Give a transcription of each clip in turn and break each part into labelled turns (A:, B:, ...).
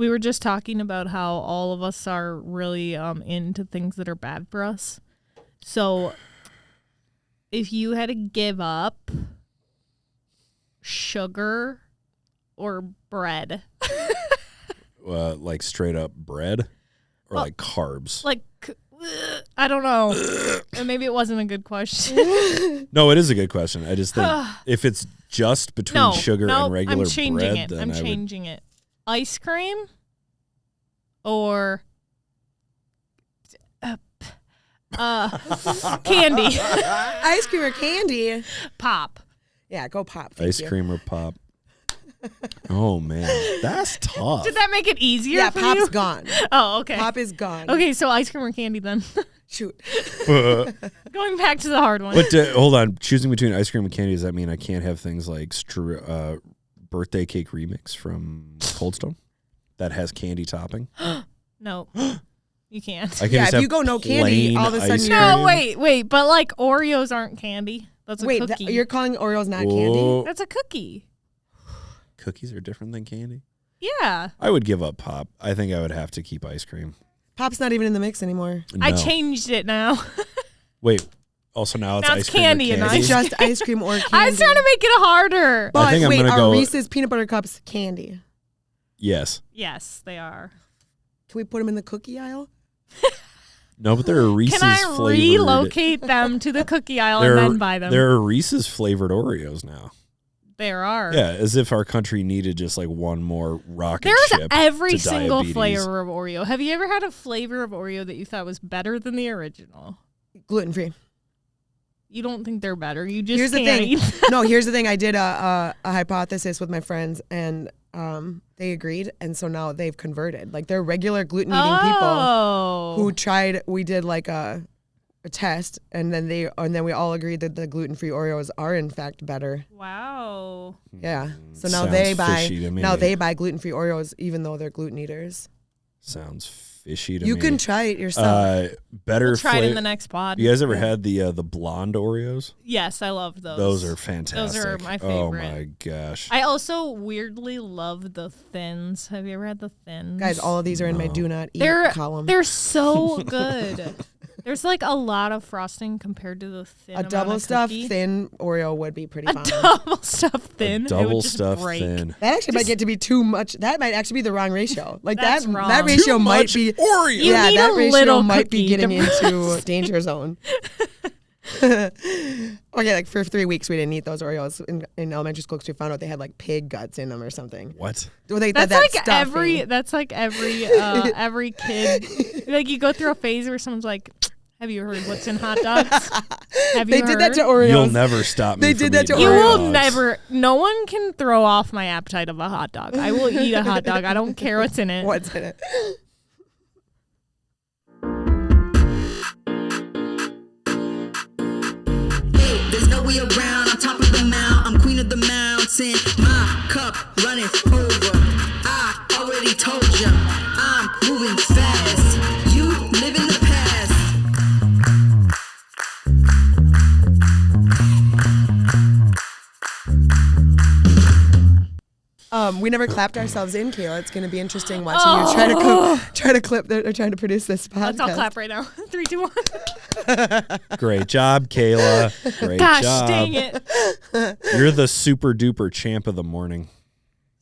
A: we were just talking about how all of us are really into things that are bad for us. So if you had to give up sugar or bread,
B: like straight up bread or like carbs?
A: Like, I don't know. Maybe it wasn't a good question.
B: No, it is a good question. I just think if it's just between sugar and regular
A: I'm changing
B: bread,
A: it.
B: then
A: I'm changing it. Ice cream or candy.
C: Ice cream or candy?
A: Pop.
C: Yeah, go pop.
B: Ice cream or pop. Oh, man. That's tough.
A: Did that make it easier?
C: Yeah,
A: for
C: pop's
A: you?
C: gone.
A: Oh, okay.
C: Pop is gone.
A: Okay, so ice cream or candy then.
C: Shoot.
A: Going back to the hard one.
B: But hold on. Choosing between ice cream and candy, does that mean I can't have things like birthday cake remix from Cold Stone that has candy topping?
A: No. You can't.
B: I can
C: if you go no candy, all of a sudden
A: No, wait. But like Oreos aren't candy. That's a cookie.
C: You're calling Oreos not candy?
A: That's a cookie.
B: Cookies are different than candy?
A: Yeah.
B: I would give up pop. I think I would have to keep ice cream.
C: Pop's not even in the mix anymore.
B: No.
A: I changed it now.
B: Wait. Also now it's ice cream
A: candy
B: or
A: and
B: candy.
C: It's just ice cream or candy.
A: I was trying to make it harder.
C: But
B: I think I'm
C: wait,
B: gonna
C: are
B: go
C: Reese's peanut butter cups candy?
B: Yes.
A: Yes, they are.
C: Can we put them in the cookie aisle?
B: No, but there are Reese's
A: Can I
B: flavored.
A: relocate them to the cookie aisle and then buy them?
B: There are Reese's flavored Oreos now.
A: There are.
B: Yeah, as if our country needed just like one more rocket
A: There's
B: ship
A: every
B: to
A: single
B: diabetes.
A: flavor of Oreo. Have you ever had a flavor of Oreo that you thought was better than the original?
C: Gluten-free.
A: You don't think they're better. You just
C: Here's the
A: can't
C: thing.
A: eat them.
C: No, here's the thing. I did a hypothesis with my friends, and they agreed, and so now they've converted. Like they're regular gluten-eating people who tried. We did like a test, and then we all agreed that the gluten-free Oreos are in fact better.
A: Wow.
C: Yeah. So now
B: Sounds
C: they buy
B: fishy to me.
C: gluten-free Oreos, even though they're gluten eaters.
B: Sounds fishy to me.
C: You can try it yourself.
B: Better.
A: We'll try it in the next pod.
B: You guys ever had the blonde Oreos?
A: Yes, I love those.
B: Those are fantastic.
A: Those are my favorite.
B: Oh my gosh.
A: I also weirdly love the thins. Have you ever had the thins?
C: Guys, all of these are in my do not eat column.
A: They're so good. There's like a lot of frosting compared to the thin.
C: A double stuffed thin Oreo would be pretty fun.
A: Double stuffed thin.
B: A double
A: it would just
B: stuffed
A: break.
B: thin.
C: That actually might get to be too much. That might actually be the wrong ratio. Like
A: That's wrong.
C: that ratio
B: Too
C: might
B: much
C: be
B: Oreo.
A: You need
C: that
A: a
C: ratio
A: little
C: might be
A: cookie
C: getting
A: to-
C: into danger zone. Okay, like for 3 weeks we didn't eat those Oreos in elementary school because we found out they had like pig guts in them or something.
B: What?
C: Well, they,
A: That's
C: that
A: like
C: stuffing.
A: every kid. Like you go through a phase where someone's like, "Have you heard what's in hot dogs?" Have you
C: They
A: heard?
C: did that to Oreos.
B: You'll never stop me.
C: They
B: from
C: did that to
B: eating
A: You
B: hot
A: will
B: dogs.
A: never. No one can throw off my appetite of a hot dog. I will eat a hot dog. I don't care what's in it.
C: What's in it?
D: There's no way around, on top of the mount, I'm queen of the mountain, my cup running over, I already told ya, I'm moving fast, you live in the past.
C: We never clapped ourselves in, Kayla. It's going to be interesting watching you try to clip or try to produce this podcast.
A: Let's all clap right now. 3, 2, 1.
B: Great job, Kayla. Great
A: Gosh,
B: job.
A: dang it.
B: You're the super duper champ of the morning.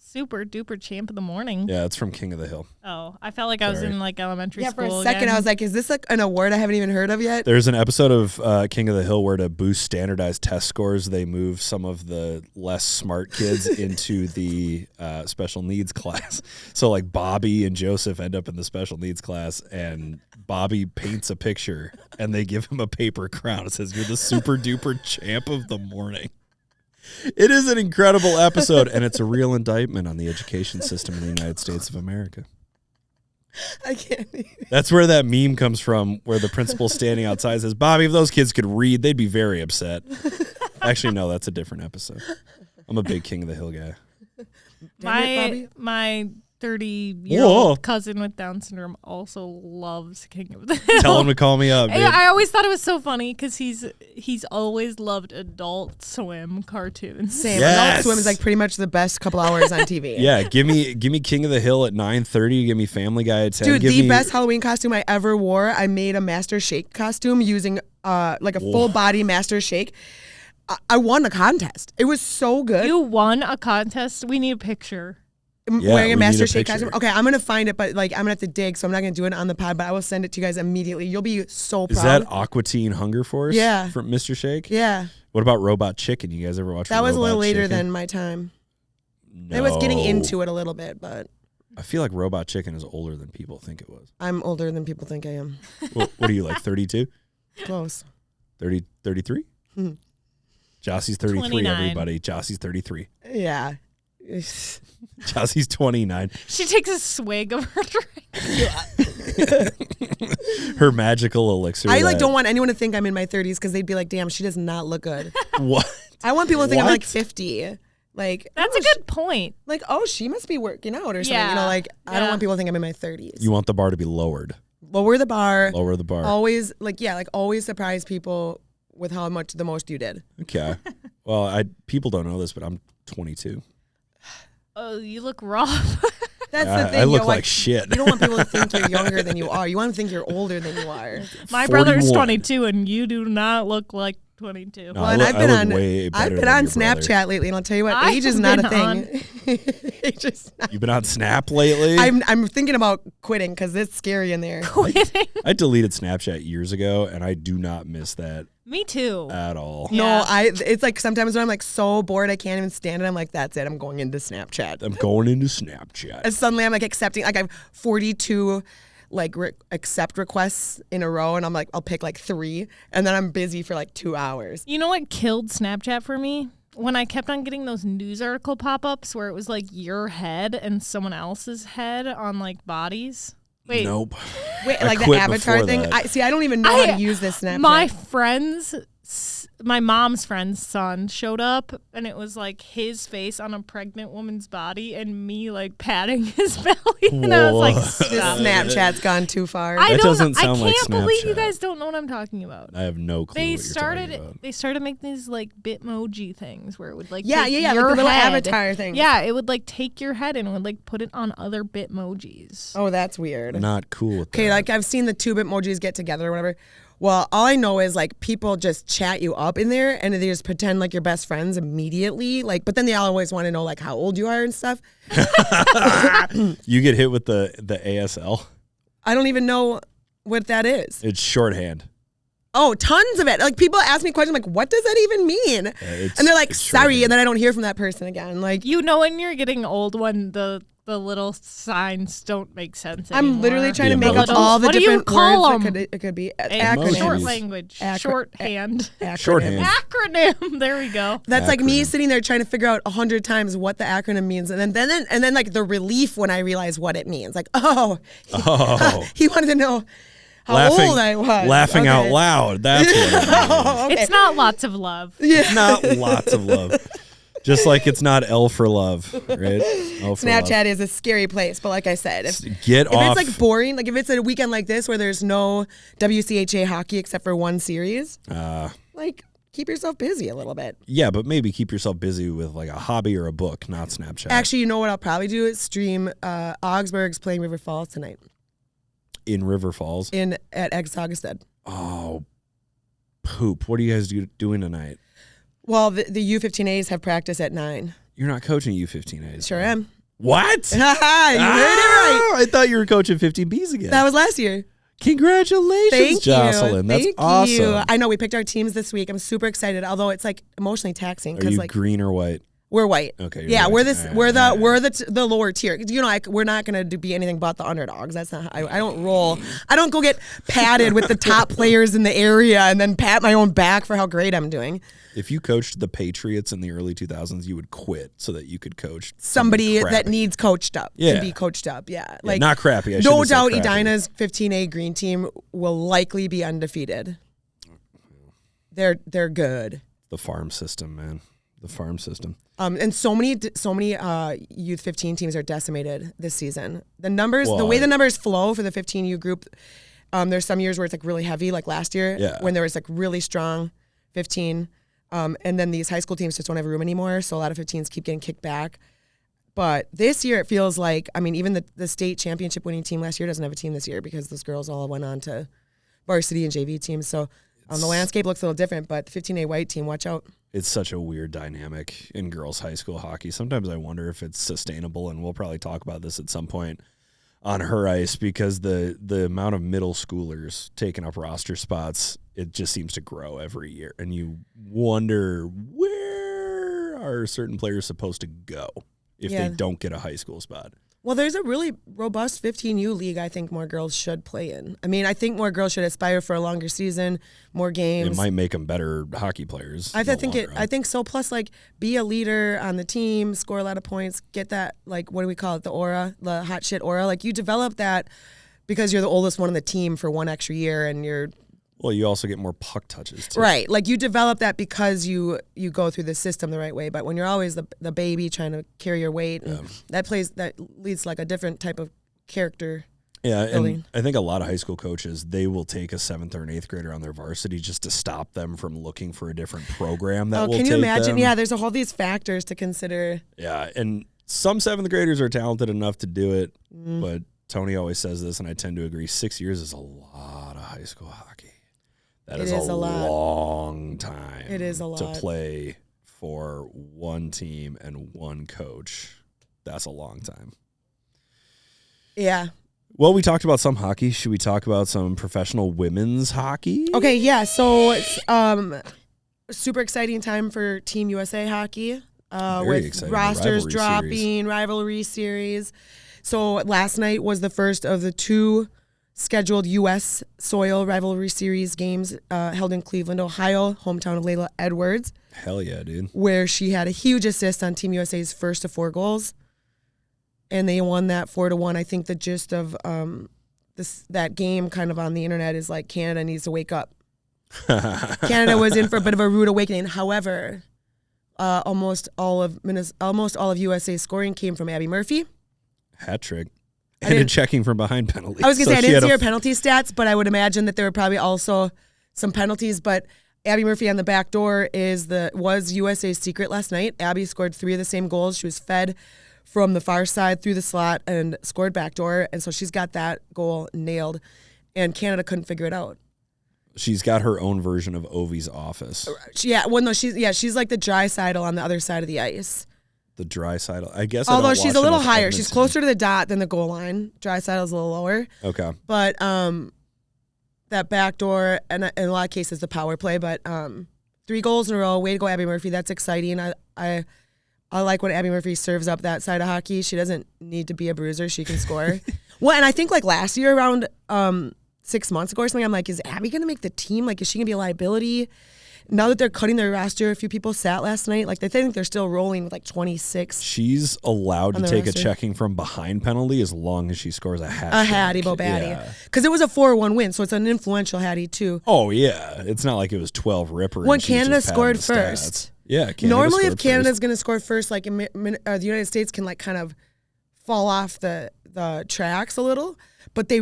A: Super duper champ of the morning.
B: Yeah, it's from King of the Hill.
A: Oh, I felt like I was
B: Sorry.
A: in like elementary
C: Yeah,
A: school.
C: for a second
A: again.
C: I was like, is this like an award I haven't even heard of yet?
B: There's an episode of King of the Hill where to boost standardized test scores, they move some of the less smart kids into the special needs class. So like Bobby and Joseph end up in the special needs class, and Bobby paints a picture, and they give him a paper crown. It says, "You're the super duper champ of the morning." It is an incredible episode, and it's a real indictment on the education system in the United States of America.
C: I can't.
B: That's where that meme comes from, where the principal's standing outside says, "Bobby, if those kids could read, they'd be very upset." Actually, no, that's a different episode. I'm a big King of the Hill guy.
C: Damn it, Bobby.
A: My 30-year-old cousin with Down syndrome also loves King of the Hill.
B: Tell him to call me up, dude.
A: I always thought it was so funny because he's always loved Adult Swim cartoons.
C: Same.
B: Yes.
C: Adult Swim is like pretty much the best couple hours on TV.
B: Yeah, give me King of the Hill at 9:30. Give me Family Guy at 10.
C: Dude,
B: give
C: the
B: me
C: best Halloween costume I ever wore. I made a Master Shake costume using like a full body Master Shake. I won a contest. It was so good.
A: You won a contest? We need a picture.
B: Yeah,
C: wearing a
B: we
C: Master
B: need a
C: Shake
B: picture.
C: costume. Okay, I'm gonna find it, but like I'm gonna have to dig, so I'm not gonna do it on the pod. But I will send it to you guys immediately. You'll be so proud.
B: Is that Aqua Teen Hunger Force?
C: Yeah.
B: From Mr. Shake?
C: Yeah,
B: What about Robot Chicken? You guys ever watch
C: that was a
B: Robot
C: little later
B: Chicken?
C: than my time.
B: No.
C: I was getting into it a little bit, but
B: I feel like Robot Chicken is older than people think it was.
C: I'm older than people think I am.
B: What are you, like 32?
C: Close.
B: 30, 33?
C: Mhm.
B: Jossie's 33,
A: 29.
B: everybody. Jossie's 33.
C: Yeah.
B: Jossie's 29.
A: She takes a swig of her drink.
B: Her magical elixir.
C: I like
B: that-
C: don't want anyone to think I'm in my 30s because they'd be like, "Damn, she does not look good."
B: What?
C: I want people to think I'm
B: What?
C: like 50. Like
A: That's
C: oh,
A: a good point.
C: Like, oh, she must be working out or something.
A: Yeah.
C: You know, like I don't
A: Yeah.
C: want people to think I'm in my 30s.
B: You want the bar to be lowered.
C: Lower the bar.
B: Lower the bar.
C: Always always surprise people with how much the most you did.
B: Okay. Well, people don't know this, but I'm 22.
A: Oh, you look rough.
C: That's the thing.
B: I look
C: yo,
B: like shit.
C: You don't want people to think you're younger than you are. You want to think you're older than you are.
A: My brother's
B: 41.
A: 22, and you do not look like 22.
B: No,
C: Well,
B: I
C: and
B: look-
C: I've
B: I
C: been
B: look
C: on
B: way better
C: I've been
B: than
C: on
B: your brother.
C: Snapchat lately, and I'll tell you what,
A: I've
C: age is not a
A: been
C: thing. Age is not.
B: You've been on Snap lately?
C: I'm thinking about quitting because it's scary in there.
A: Quitting.
B: I deleted Snapchat years ago, and I do not miss that
A: Me too.
B: at all.
A: Yeah.
C: No, it's like sometimes when I'm like so bored I can't even stand it. I'm like, that's it. I'm going into Snapchat.
B: I'm going into Snapchat.
C: And suddenly I'm like accepting. Like I have 42 like accept requests in a row, and I'm like, I'll pick like 3, and then I'm busy for like 2 hours.
A: You know what killed Snapchat for me? When I kept on getting those news article pop-ups where it was like your head and someone else's head on like bodies. Wait,
B: Nope.
C: Wait,
B: I
C: like the
B: quit
C: avatar
B: before
C: thing.
B: that.
C: I don't even know how to use this Snapchat.
A: My mom's friend's son showed up, and it was like his face on a pregnant woman's body and me like patting his belly. And I was like,
B: Whoa.
C: This
A: stop.
C: Snapchat's gone too far.
A: I
B: That
A: don't
B: doesn't
A: I
B: sound like
A: can't believe you
B: Snapchat.
A: guys don't know what I'm talking about.
B: I have no clue
A: They
B: what you're talking about.
A: started making these like Bitmoji things where it would like
C: Yeah,
A: take
C: like
A: your
C: the little
A: head.
C: avatar thing.
A: Yeah, it would like take your head and it would like put it on other Bitmojis.
C: Oh, that's weird.
B: Not cool with that.
C: Okay, like I've seen the 2 Bitmojis get together or whatever. Well, all I know is like people just chat you up in there and they just pretend like you're best friends immediately. Like, but then they always want to know like how old you are and stuff.
B: You get hit with the ASL.
C: I don't even know what that is.
B: It's shorthand.
C: Oh, tons of it. Like people ask me questions like, what does that even mean?
B: It's-
C: And they're like,
B: it's
C: sorry,
B: shorthand.
C: and then I don't hear from that person again. Like
A: You know when you're getting old when the little signs don't make sense
C: I'm
A: anymore.
C: literally trying to
B: The
C: make up
B: emojis.
C: all the
A: What do you
C: different
A: call
C: words
A: them?
C: it could be.
B: Emojis.
A: Short
C: Acronyms.
A: language.
C: Acro-
A: Shorthand.
C: Acronyms.
B: Shorthand.
A: Acronym. There we go.
C: That's like me
B: Acronym.
C: sitting there trying to figure out 100 times what the acronym means, and then like the relief when I realize what it means. Like, oh,
B: Oh.
C: he wanted to know how
B: laughing,
C: old I was.
B: Laughing out
C: Okay.
B: loud. That's what it means.
C: Oh, okay.
A: It's not lots of love.
B: It's not lots of love. Just like it's not L for love, right? L for
C: Snapchat
B: love.
C: is a scary place, but like I said, if
B: Get off.
C: it's like boring, like if it's a weekend like this where there's no WCHA hockey except for one series, like keep yourself busy a little bit.
B: Yeah, but maybe keep yourself busy with like a hobby or a book, not Snapchat.
C: Actually, you know what I'll probably do is stream Augsburg's playing River Falls tonight
B: in River Falls.
C: at Exhaugested.
B: Oh, poop. What are you guys doing tonight?
C: Well, the U15As have practice at 9.
B: You're not coaching U15As.
C: Sure am.
B: What?
C: you heard it right.
B: I thought you were coaching 15Bs again.
C: That was last year.
B: Congratulations,
C: Thank
B: Jocelyn.
C: you.
B: That's
C: Thank
B: awesome.
C: you. I know we picked our teams this week. I'm super excited, although it's like emotionally taxing
B: Are
C: because
B: you
C: like
B: green or white?
C: we're white.
B: Okay, you're
C: Yeah,
B: white.
C: we're this.
B: All
C: We're
B: right,
C: the lower tier. You know, like we're not gonna be anything but the underdogs. That's not. How I don't roll. I don't go get patted with the top players in the area and then pat my own back for how great I'm doing.
B: If you coached the Patriots in the early 2000s, you would quit so that you could coach
C: Somebody
B: something
C: that
B: crappy.
C: needs coached up
B: Yeah.
C: to be coached up. Yeah,
B: Yeah,
C: like
B: not crappy. I
C: no
B: shouldn't have said
C: doubt,
B: crappy.
C: Edina's 15A green team will likely be undefeated. They're good.
B: The farm system, man. the farm system.
C: And so many youth 15 teams are decimated this season. The numbers, the way the numbers flow for the 15U group, there's some years where it's like really heavy, like last year when there was like really strong 15. And then these high school teams just don't have room anymore. So a lot of 15s keep getting kicked back. But this year it feels like, I mean, even the state championship winning team last year doesn't have a team this year because those girls all went on to varsity and JV teams. So the landscape looks a little different, but the 15A white team, watch out. It's
B: such a weird dynamic in girls high school hockey. Sometimes I wonder if it's sustainable, and we'll probably talk about this at some point on Her Ice, because the amount of middle schoolers taking up roster spots, it just seems to grow every year. And you wonder, where are certain players supposed to go if they don't get a high school spot?
C: Well, there's a really robust 15U league I think more girls should play in. I mean, I think more girls should aspire for a longer season, more games.
B: It might make them better hockey players.
C: I think so. Plus, like, be a leader on the team, score a lot of points, get that, like, what do we call it, the aura, the hot shit aura. Like, you develop that because you're the oldest one on the team for one extra year, and you're...
B: Well, you also get more puck touches, too.
C: Right. Like, you develop that because you go through the system the right way. But when you're always the baby trying to carry your weight, and that leads to, like, a different type of character building.
B: And I think a lot of high school coaches, they will take a 7th or an 8th grader on their varsity just to stop them from looking for a different program that will take them.
C: Can you imagine? Yeah, there's all these factors to consider.
B: Yeah, and some 7th graders are talented enough to do it, but Tony always says this, and I tend to agree, 6 years is a lot of high school hockey. That is a long time.
C: It is a lot
B: to play for one team and one coach. That's a long time.
C: Yeah.
B: Well, we talked about some hockey. Should we talk about some professional women's hockey?
C: Okay, yeah. So it's super exciting time for Team USA hockey. With
B: exciting.
C: Rosters
B: Rivalry
C: dropping,
B: series.
C: Rivalry Series. So last night was the first of the 2 scheduled U.S. soil Rivalry Series games held in Cleveland, Ohio, hometown of Layla Edwards.
B: Hell yeah, dude.
C: Where she had a huge assist on Team USA's first of 4 goals. And they won that 4-1. I think the gist of that game kind of on the internet is like Canada needs to wake up. Canada was in for a bit of a rude awakening. However, almost all of USA's scoring came from Abby Murphy.
B: Hat trick. And a checking from behind penalty.
C: I was going to say, I didn't see her penalty stats, but I would imagine that there were probably also some penalties. But Abby Murphy on the back door was USA's secret last night. Abby scored 3 of the same goals. She was fed from the far side through the slot and scored backdoor. And so she's got that goal nailed. And Canada couldn't figure it out.
B: She's got her own version of Ovi's office.
C: Yeah, well, no, she's like the Draisaitl on the other side of the ice.
B: The Draisaitl, I guess.
C: Although she's a little higher. She's closer to the dot than the goal line. Draisaitl's a little lower.
B: Okay.
C: But that backdoor, and in a lot of cases, the power play. But 3 goals in a row. Way to go, Abby Murphy. That's exciting. I like when Abby Murphy serves up that side of hockey. She doesn't need to be a bruiser. She can score. Well, and I think like last year around 6 months ago or something, I'm like, is Abby going to make the team? Like, is she going to be a liability? Now that they're cutting their roster, a few people sat last night. Like, they think they're still rolling with like 26.
B: She's allowed to take a checking from behind penalty as long as she scores a hat.
C: A Hattie Bo-Batty. Because it was a 4-1 win, so it's an influential Hattie too.
B: Oh, yeah. It's not like it was 12 ripper.
C: When Canada scored first.
B: Yeah,
C: normally if Canada's going to score first, like the United States can like kind of fall off the tracks a little. But they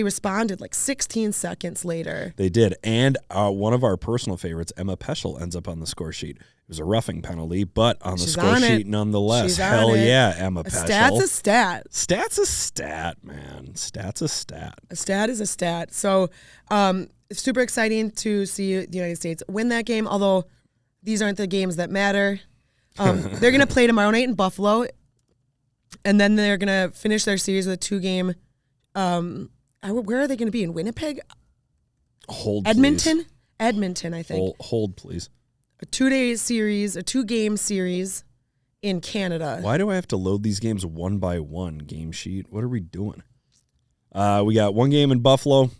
C: responded like 16 seconds later.
B: They did. And one of our personal favorites, Emma Peschel, ends up on the score sheet. It was a roughing penalty, but on the score sheet nonetheless. Hell yeah, Emma Peschel.
C: Stat's a stat.
B: Stat's a stat, man. Stat's a stat.
C: A stat is a stat. So it's super exciting to see the United States win that game, although these aren't the games that matter. They're going to play tomorrow night in Buffalo, and then they're going to finish their series with a 2-game. Where are they going to be? In Winnipeg?
B: Hold,
C: Edmonton?
B: Please.
C: Edmonton, I think.
B: Hold, please.
C: A 2-day series, a 2-game series in Canada.
B: Why do I have to load these games one by one, game sheet? What are we doing? We got 1 game in Buffalo,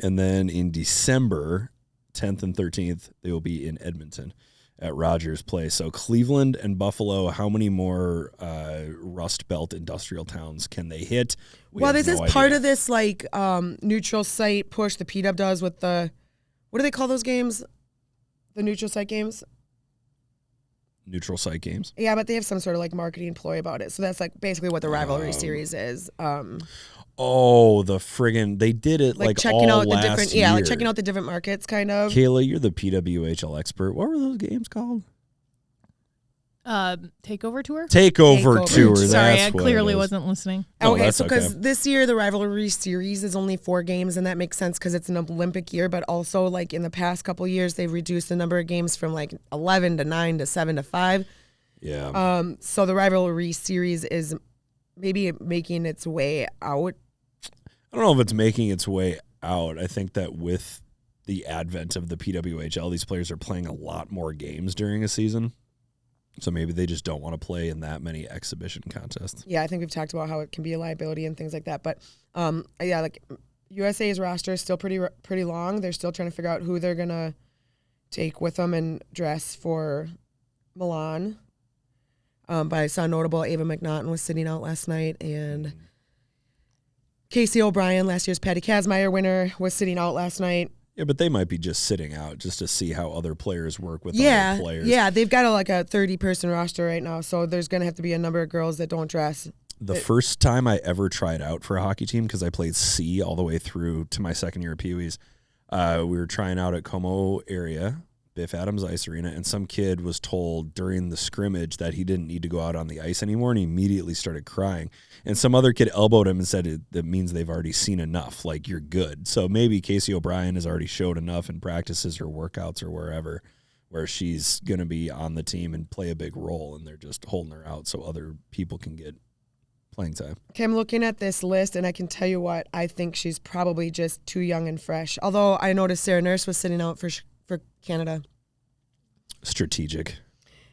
B: and then in December 10th and 13th, they will be in Edmonton at Rogers Place. So Cleveland and Buffalo, how many more Rust Belt industrial towns can they hit?
C: Well, this is part of this like neutral site push the PW does with the, what do they call those games? The neutral site games?
B: neutral site games.
C: Yeah, but they have some sort of like marketing ploy about it. So that's like basically what the Rivalry Series is.
B: Oh, the friggin' they did it like
C: checking
B: all
C: out the
B: last
C: different
B: year.
C: like checking out the different markets kind of.
B: Kayla, you're the PWHL expert. What were those games called?
A: Takeover tour?
B: Takeover tour.
A: Sorry,
B: that's
A: I
B: what
A: clearly
B: it is.
A: wasn't listening.
C: Okay, so because this year the Rivalry Series is only 4 games, and that makes sense because it's an Olympic year, but also like in the past couple of years, they've reduced the number of games from like 11 to 9 to 7 to 5.
B: Yeah.
C: So the Rivalry Series is maybe making its way out.
B: I don't know if it's making its way out. I think that with the advent of the PWHL, these players are playing a lot more games during a season. So maybe they just don't want to play in that many exhibition contests.
C: Yeah, I think we've talked about how it can be a liability and things like that. But yeah, like USA's roster is still pretty long. They're still trying to figure out who they're gonna take with them and dress for Milan. But I saw notable Ava McNaughton was sitting out last night, and Casey O'Brien, last year's Patty Kazmaier winner, was sitting out last night.
B: Yeah, but they might be just sitting out just to see how other players work with other players.
C: Yeah, they've got like a 30-person roster right now, so there's going to have to be a number of girls that don't dress.
B: The first time I ever tried out for a hockey team, because I played C all the way through to my second year at PWHs, we were trying out at Como area, Biff Adams Ice Arena, and some kid was told during the scrimmage that he didn't need to go out on the ice anymore, and he immediately started crying. And some other kid elbowed him and said that means they've already seen enough, like you're good. So maybe Casey O'Brien has already showed enough in practices or workouts or wherever where she's going to be on the team and play a big role, and they're just holding her out so other people can get playing time.
C: Okay, I'm looking at this list, and I can tell you what, I think she's probably just too young and fresh. Although I noticed Sarah Nurse was sitting out for Canada.
B: Strategic.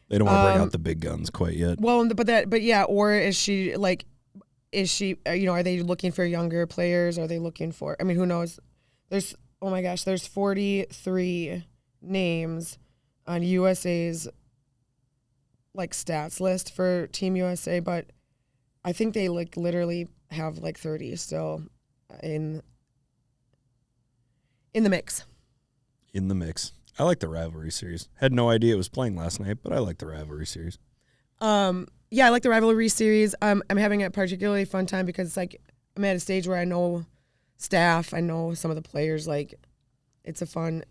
B: They don't want to bring out the big guns quite yet.
C: Well, but yeah, or is she, are they looking for younger players? Are they looking for, I mean, who knows? There's 43 names on USA's like stats list for Team USA, but I think they like literally have like 30 still in the mix.
B: In the mix. I like the Rivalry Series. Had no idea it was playing last night, but I like the Rivalry Series.
C: Yeah, I like the Rivalry Series. I'm having a particularly fun time because it's like I'm at a stage where I know staff, I know some of the players. Like, it's a fun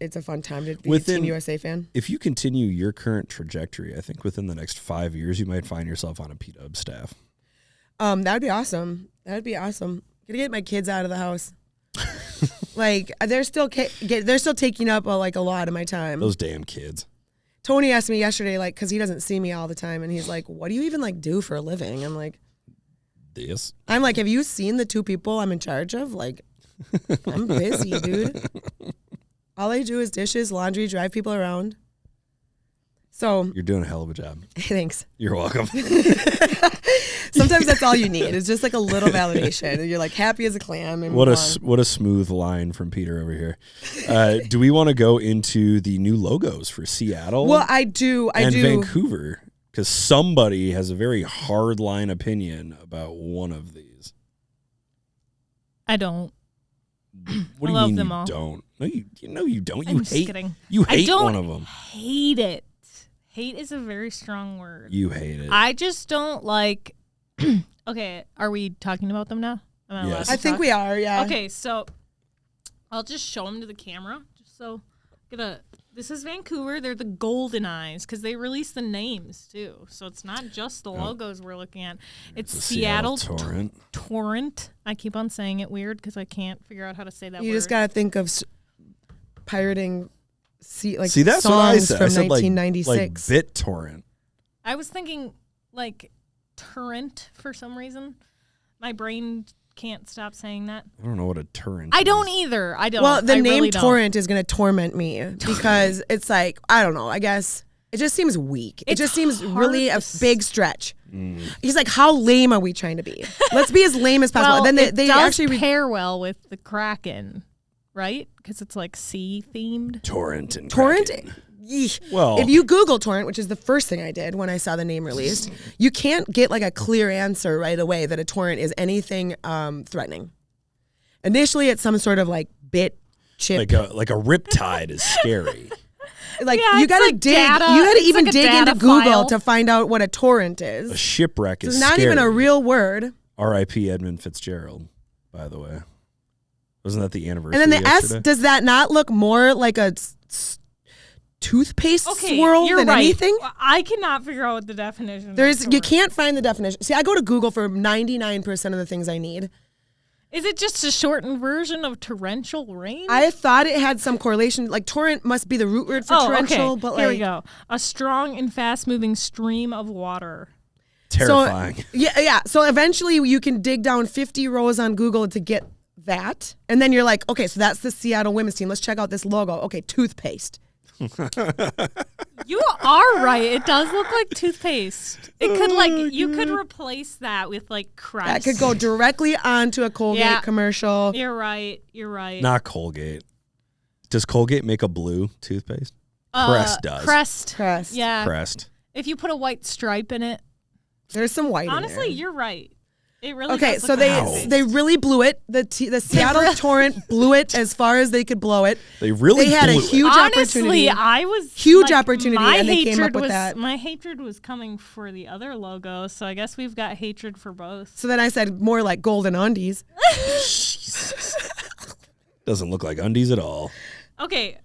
C: time to be a Team USA fan. If
B: you continue your current trajectory, I think within the next 5 years, you might find yourself on a P-Dub staff.
C: That'd be awesome. Gonna get my kids out of the house. Like they're still taking up a lot of my time.
B: Those damn kids.
C: Tony asked me yesterday, like, because he doesn't see me all the time, and he's like, "What do you even like do for a living?" I'm like,
B: "This."
C: I'm like, "Have you seen the 2 people I'm in charge of? Like, I'm busy, dude. All I do is dishes, laundry, drive people around." So
B: you're doing a hell of a job.
C: Thanks.
B: You're welcome.
C: Sometimes that's all you need. It's just like a little validation, and you're like happy as a clam. And
B: what a smooth line from Peter over here. Do we want to go into the new logos for Seattle?
C: Well, I do.
B: Vancouver, because somebody has a very hard line opinion about one of these.
A: I don't.
B: What do you mean you don't? No, you don't.
A: I'm just kidding.
B: You hate one of them.
A: Hate it. Hate is a very strong word.
B: You hate it.
A: I just don't like. Okay, are we talking about them now?
B: Yes.
C: I think we are, yeah.
A: Okay, so I'll just show them to the camera. Just so this is Vancouver. They're the Golden Eyes because they released the names too. So it's not just the logos we're looking at. It's Seattle Torrent. I keep on saying it weird because I can't figure out how to say that word.
C: You just got to think of pirating
B: See, that's
C: songs
B: what I said.
C: from
B: I said
C: 1996.
B: Like BitTorrent.
A: I was thinking like torrent for some reason. My brain can't stop saying that.
B: I don't know what a torrent
A: I
B: is.
A: don't either. I don't.
C: Well, the name
A: really
C: torrent is going to torment me because it's like, I don't know, I guess it just seems weak. It just seems really a big stretch. He's like, how lame are we trying to be? Let's be as lame as possible.
A: Well,
C: then they
A: does
C: actually
A: pair well with the Kraken, right? Because it's like sea themed.
B: Torrent and
C: Torrent.
B: Kraken.
C: Well, if you Google torrent, which is the first thing I did when I saw the name released, you can't get like a clear answer right away that a torrent is anything threatening. Initially, it's some sort of like bit chip.
B: Like a riptide is scary.
C: Like
A: Yeah,
C: you
A: it's
C: gotta
A: like
C: dig.
A: data.
C: You gotta
A: It's
C: even
A: like a
C: dig into
A: data
C: Google
A: file.
C: to find out what a torrent is.
B: A shipwreck is
C: It's not even a
B: scary.
C: real word.
B: R.I.P. Edmund Fitzgerald, by the way. Wasn't that the anniversary
C: And then the
B: yesterday?
C: S, does that not look more like a toothpaste
A: Okay,
C: swirl
A: you're
C: than
A: right.
C: anything?
A: I cannot figure out what the definition of
C: You
A: torrent.
C: can't find the definition. See, I go to Google for 99% of the things I need.
A: Is it just a shortened version of torrential rain?
C: I thought it had some correlation. Like torrent must be the root word for torrential,
A: okay.
C: but
A: Here
C: like
A: we go. A strong and fast-moving stream of water.
B: Terrifying.
C: So, yeah. So eventually you can dig down 50 rows on Google to get that. And then you're like, okay, so that's the Seattle women's team. Let's check out this logo. Okay, toothpaste.
A: You are right. It does look like toothpaste. It could you could replace that with like Crest.
C: That could go directly onto a Colgate
A: Yeah.
C: commercial.
A: You're right. You're right.
B: Not Colgate. Does Colgate make a blue toothpaste? Crest does.
A: Crest. Yeah.
B: Crest.
A: If you put a white stripe in it.
C: There's some white in
A: Honestly,
C: there.
A: you're right. It really
C: Okay,
A: does
C: so
A: look like toothpaste.
C: they really blew it. The Seattle torrent blew it as far as they could blow it.
B: They really
C: They had a
B: blew it.
C: huge
A: Honestly,
C: opportunity.
A: I was
C: Huge
A: like,
C: opportunity,
A: my
C: and they came up
A: hatred
C: with
A: was,
C: that.
A: My hatred was coming for the other logo, so I guess we've got hatred for both.
C: So then I said more like golden undies.
B: Doesn't look like undies at all.
A: Okay,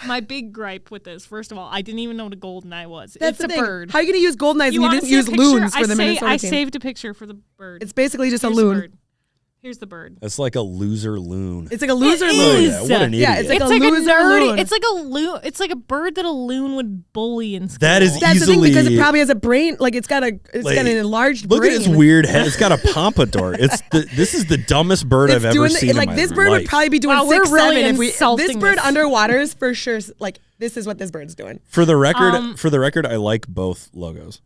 A: my big gripe with this. First of all, I didn't even know what a golden eye was.
C: That's
A: it's a
C: the thing.
A: bird.
C: How are you going to use golden eyes and you
A: wanna
C: didn't
A: see a
C: use
A: picture?
C: loons for the Minnesota
A: I
C: team?
A: saved a picture for the bird.
C: It's basically just a
A: Here's the
C: loon.
A: bird. Here's the bird.
B: That's like a loser loon.
C: It's like a loser
A: It
C: loon.
A: is.
B: Yeah, what an
C: Yeah,
B: idiot.
C: it's like
A: It's
C: a
A: like a
C: loser
A: nerdy.
C: loon.
A: It's like a loon. It's like a bird that a loon would bully in school.
B: That is
C: That's the thing
B: easily.
C: because it probably has a brain. Like it's got an enlarged
B: Look
C: brain.
B: at its weird head. It's got a pompadour. This is the dumbest bird I've ever seen
C: like
B: in my
C: this bird
B: life.
C: would probably be doing
A: Wow, we're
C: 6'7"
A: really
C: if we.
A: insulting
C: This bird
A: this.
C: underwater is for sure. Like this is what this bird's doing.
B: For the record, I like both logos.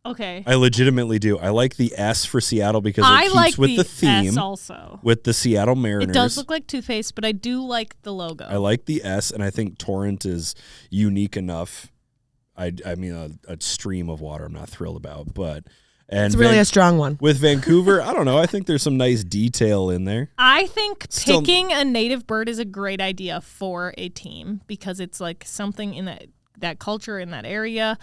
A: Okay.
B: I legitimately do. I like the S for Seattle because it
A: I
B: keeps
A: like
B: with the theme
A: S also.
B: with the Seattle Mariners.
A: It does look like toothpaste, but I do like the logo.
B: I like the S, and I think Torrent is unique enough. I mean, a stream of water I'm not thrilled about, but
C: It's really a strong one.
B: with Vancouver, I don't know. I think there's some nice detail in there.
A: I think
B: Still-
A: picking a native bird is a great idea for a team because it's like something in that culture in that area.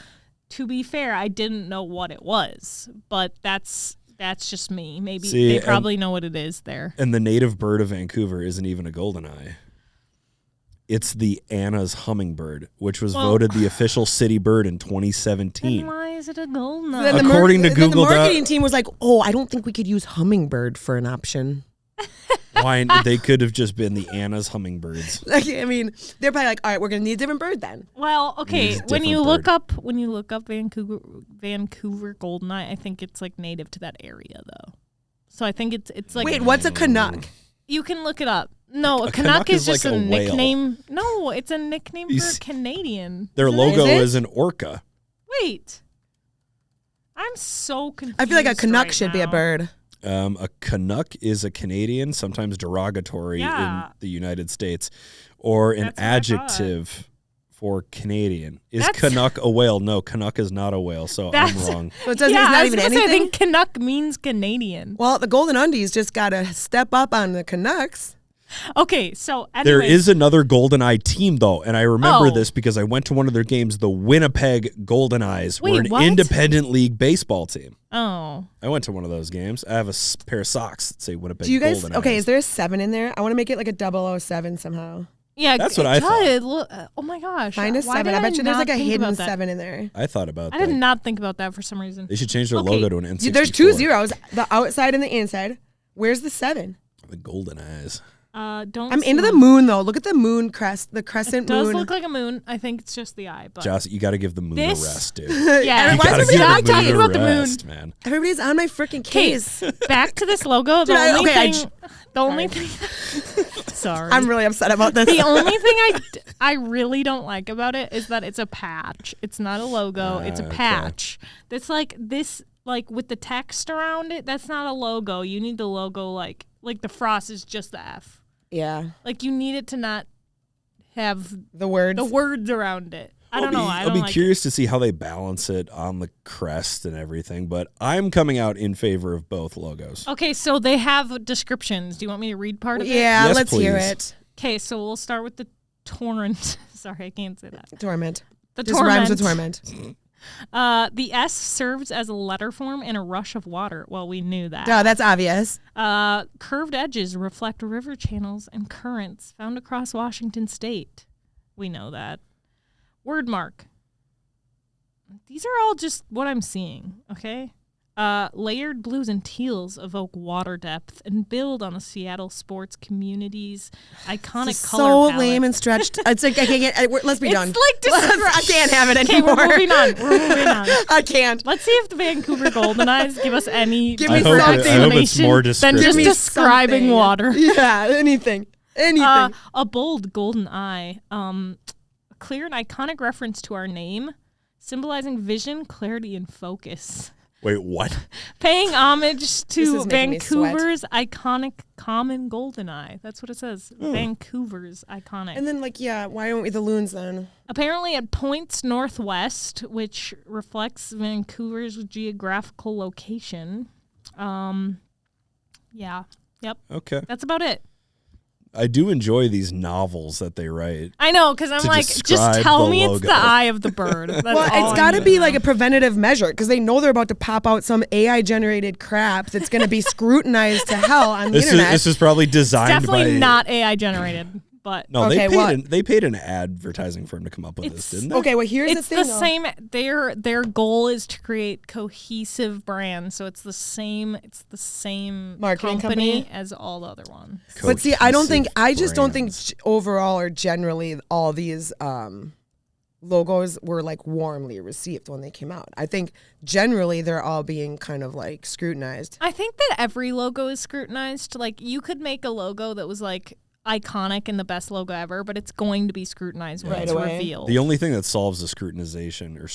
A: To be fair, I didn't know what it was, but that's just me. Maybe
B: See,
A: they probably know what it is there.
B: And the native bird of Vancouver isn't even a goldeneye. It's the Anna's hummingbird, which was voted the official city bird in 2017.
A: Then why is it a golden
C: Then
A: eye?
C: the
B: According to
C: then the
B: Google
C: marketing team was like, "Oh, I don't think we could use hummingbird for an option."
B: Why they could have just been the Anna's hummingbirds.
C: Like, I mean, they're probably like, "All right, we're gonna need a different bird then."
A: Well, okay.
B: Needs a
A: When you
B: different
A: look up Vancouver goldeneye, I think it's like native to that area though. So I think it's like
C: Wait, what's a Canuck?
A: You can look it up. No, a
B: Canuck
A: Canuck is
B: is
A: just
B: like
A: a
B: a whale.
A: nickname. No, it's a nickname
B: You
A: for
B: s-
A: Canadian.
B: Their
A: Isn't it?
B: logo
C: Is it?
B: is an orca.
A: Wait. I'm so confused.
C: I feel like a Canuck
A: right
C: should be a
A: now.
C: bird.
B: A Canuck is a Canadian, sometimes derogatory
A: Yeah.
B: in the United States, or an
A: That's what I thought.
B: adjective for Canadian. Is
A: That's-
B: Canuck a whale? No, Canuck is not a whale, so I'm
A: That's-
B: wrong.
C: So it doesn't.
A: Yeah,
C: it's
A: I
C: not
A: was
C: even
A: gonna say, I
C: anything.
A: think Canuck means Canadian.
C: Well, the Golden Undies just gotta step up on the Canucks.
A: Okay, so anyways,
B: There is another GoldenEye team, though, and I remember
A: Oh.
B: this because I went to one of their games. The Winnipeg GoldenEyes were
A: Wait,
B: an
A: what?
B: independent league baseball team.
A: Oh.
B: I went to one of those games. I have a pair of socks that say Winnipeg
C: Do you guys?
B: GoldenEyes.
C: Okay, is there a 7 in there? I want to make it like a 007 somehow.
A: Yeah,
B: That's what
A: it
B: I thought.
A: does. Oh my gosh.
C: Find a
A: Why
C: 7.
A: did
C: I bet you there's
A: not
C: like a
A: think
C: hidden
A: about that?
C: 7 in there.
B: I thought about
A: I
B: that.
A: did not think about that for some reason.
B: They should change their
A: Okay.
B: logo to an N64.
C: There's 2 zeros, the outside and the inside. Where's the 7?
B: The GoldenEyes.
A: Don't.
C: I'm
A: see
C: into the
A: one.
C: moon though. Look at the moon crest, the crescent
A: It does
C: moon.
A: look like a moon. I think it's just the eye, but
B: Joss, you got to give the moon
A: This-
B: a rest, dude.
A: yeah.
C: And
B: You
C: why is
B: gotta
C: everybody
B: give
A: not
B: the
A: talking
B: moon a
A: about the moon?
B: rest, man.
C: Everybody's on my freaking case.
A: Back to this logo. The
C: Dude, I-
A: only
C: okay, I
A: thing. The only thing. Sorry.
C: I'm really upset about this.
A: The only thing I really don't like about it is that it's a patch. It's not a logo. It's a
B: Okay.
A: patch. That's like this, like with the text around it. That's not a logo. You need the logo like the frost is just the F.
C: Yeah,
A: Like you need it to not have
C: the words.
A: the words around it. I don't know. I
B: I'll
A: don't
B: be
A: like
B: curious to see how they balance it on the crest and everything, but I'm coming out in favor of both logos.
A: it. Okay, so they have descriptions. Do you want me to read part of it?
C: Yeah,
B: Yes,
C: let's hear
B: please.
C: it.
A: Okay, so we'll start with the torrent. Sorry, I can't say that.
C: Torment.
A: The
C: Just
A: torrent.
C: rhymes with torment.
A: The S serves as a letter form in a rush of water. Well, we knew that.
C: Duh, that's obvious.
A: Curved edges reflect river channels and currents found across Washington state. We know that. Word mark. These are all just what I'm seeing, okay? Layered blues and teals evoke water depth and build on the Seattle sports community's iconic color
C: So
A: palette.
C: lame and stretched. It's like I can't get. Let's be done.
A: It's like
C: I can't have it
A: Okay,
C: anymore.
A: we're moving on. We're moving on.
C: I can't.
A: Let's see if the Vancouver Golden Eyes give us any
C: Give me
A: better
C: something.
B: I hope it's more
A: explanation than just
B: descriptive.
C: Give me
A: describing
C: something.
A: water.
C: Yeah, anything.
A: A bold golden eye, a clear and iconic reference to our name, symbolizing vision, clarity, and focus.
B: Wait, what?
A: Paying homage
C: This
A: to
C: is making me sweat.
A: Vancouver's iconic common golden eye. That's what it says. Vancouver's iconic.
C: And then, like, yeah, why aren't we the loons then?
A: Apparently it points northwest, which reflects Vancouver's geographical location. Yeah. Yep.
B: Okay.
A: That's about it.
B: I do enjoy these novels that they write.
A: I know, because I'm
B: To
A: like, just
B: describe
A: tell
B: the
A: me it's
B: logo.
A: the eye of the bird. That's
C: Well,
A: all
C: it's
A: I
C: got to
A: need
C: be
A: know.
C: like a preventative measure because they know they're about to pop out some AI-generated crap that's going to be scrutinized to hell on the internet.
B: This is probably designed
A: Definitely
B: by
A: not AI generated, but
B: No,
C: Okay,
B: they paid an advertising firm to come up with this, didn't they?
C: Okay, well, here's
A: it's
C: the
A: the
C: thing. though.
A: same. Their goal is to create cohesive brands, so it's the same. It's the same
C: Marketing
A: company
C: company?
A: as all the other ones.
C: But see, I don't think,
B: Cohesive
C: I just don't think
B: brands.
C: overall or generally all these logos were like warmly received when they came out. I think generally they're all being kind of like scrutinized.
A: I think that every logo is scrutinized. Like you could make a logo that was like iconic and the best logo ever, but it's going to be scrutinized when
C: Right
A: it's
C: away.
A: revealed.
B: The only thing that solves the scrutinization or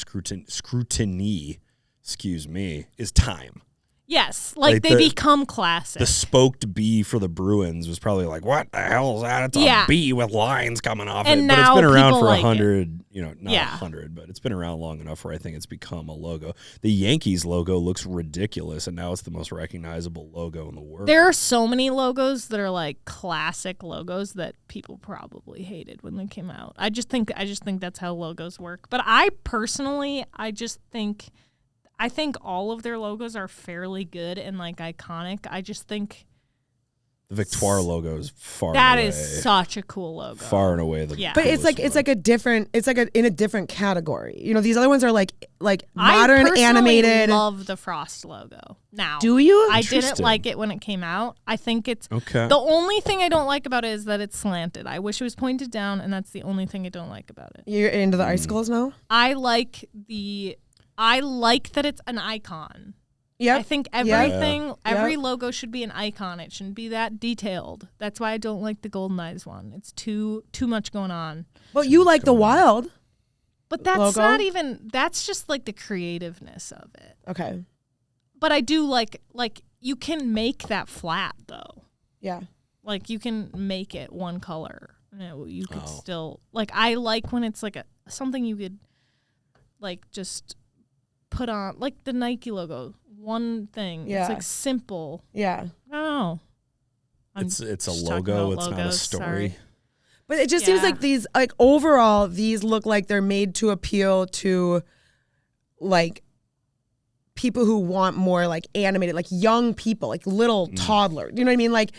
B: scrutiny, excuse me, is time.
A: Yes, like
B: Like
A: they
B: the-
A: become classic.
B: The spoked B for the Bruins was probably like, what the hell is that? It's
A: Yeah.
B: a B with lines coming off
A: And
B: it. But it's
A: now
B: been around
A: people
B: for
A: like it.
B: 100, not
A: Yeah.
B: 100, but it's been around long enough where I think it's become a logo. The Yankees logo looks ridiculous, and now it's the most recognizable logo in the world.
A: There are so many logos that are like classic logos that people probably hated when they came out. I just think that's how logos work. But I personally, I think all of their logos are fairly good and like iconic. I just think
B: The Victoire logo is far
A: that
B: and away,
A: is such a cool logo.
B: far and away the
A: Yeah.
C: But it's like
B: coolest one.
C: in a different category. You know, these other ones are like
A: I
C: modern
A: personally
C: animated.
A: love the Frost logo. Now,
C: Do you?
A: I didn't
B: Interesting.
A: like it when it came out. I think it's
B: Okay.
A: the only thing I don't like about it is that it's slanted. I wish it was pointed down, and that's the only thing I don't like about it.
C: You're into the icicles now?
A: I like that it's an icon.
C: Yep.
A: I think every logo should be an icon. It shouldn't be that detailed. That's why I don't like the Golden Eyes one. It's too much going on.
C: Well, you like the wild.
A: But that's
C: Logo?
A: not even. That's just like the creativeness of it.
C: Okay.
A: But I do like you can make that flat though.
C: Yeah.
A: Like you can make it one color. You could
B: Oh.
A: still like. I like when it's like something you could like just put on, like the Nike logo. One thing.
C: Yeah.
A: It's like simple.
C: Yeah.
A: I don't know. I'm
B: It's a
A: just talking
B: logo.
A: about
B: It's not a
A: logos,
B: story.
A: sorry.
C: But it just seems
A: Yeah.
C: like these, like overall, these look like they're made to appeal to like people who want more like animated, like young people, like little toddlers. You know what I mean? Like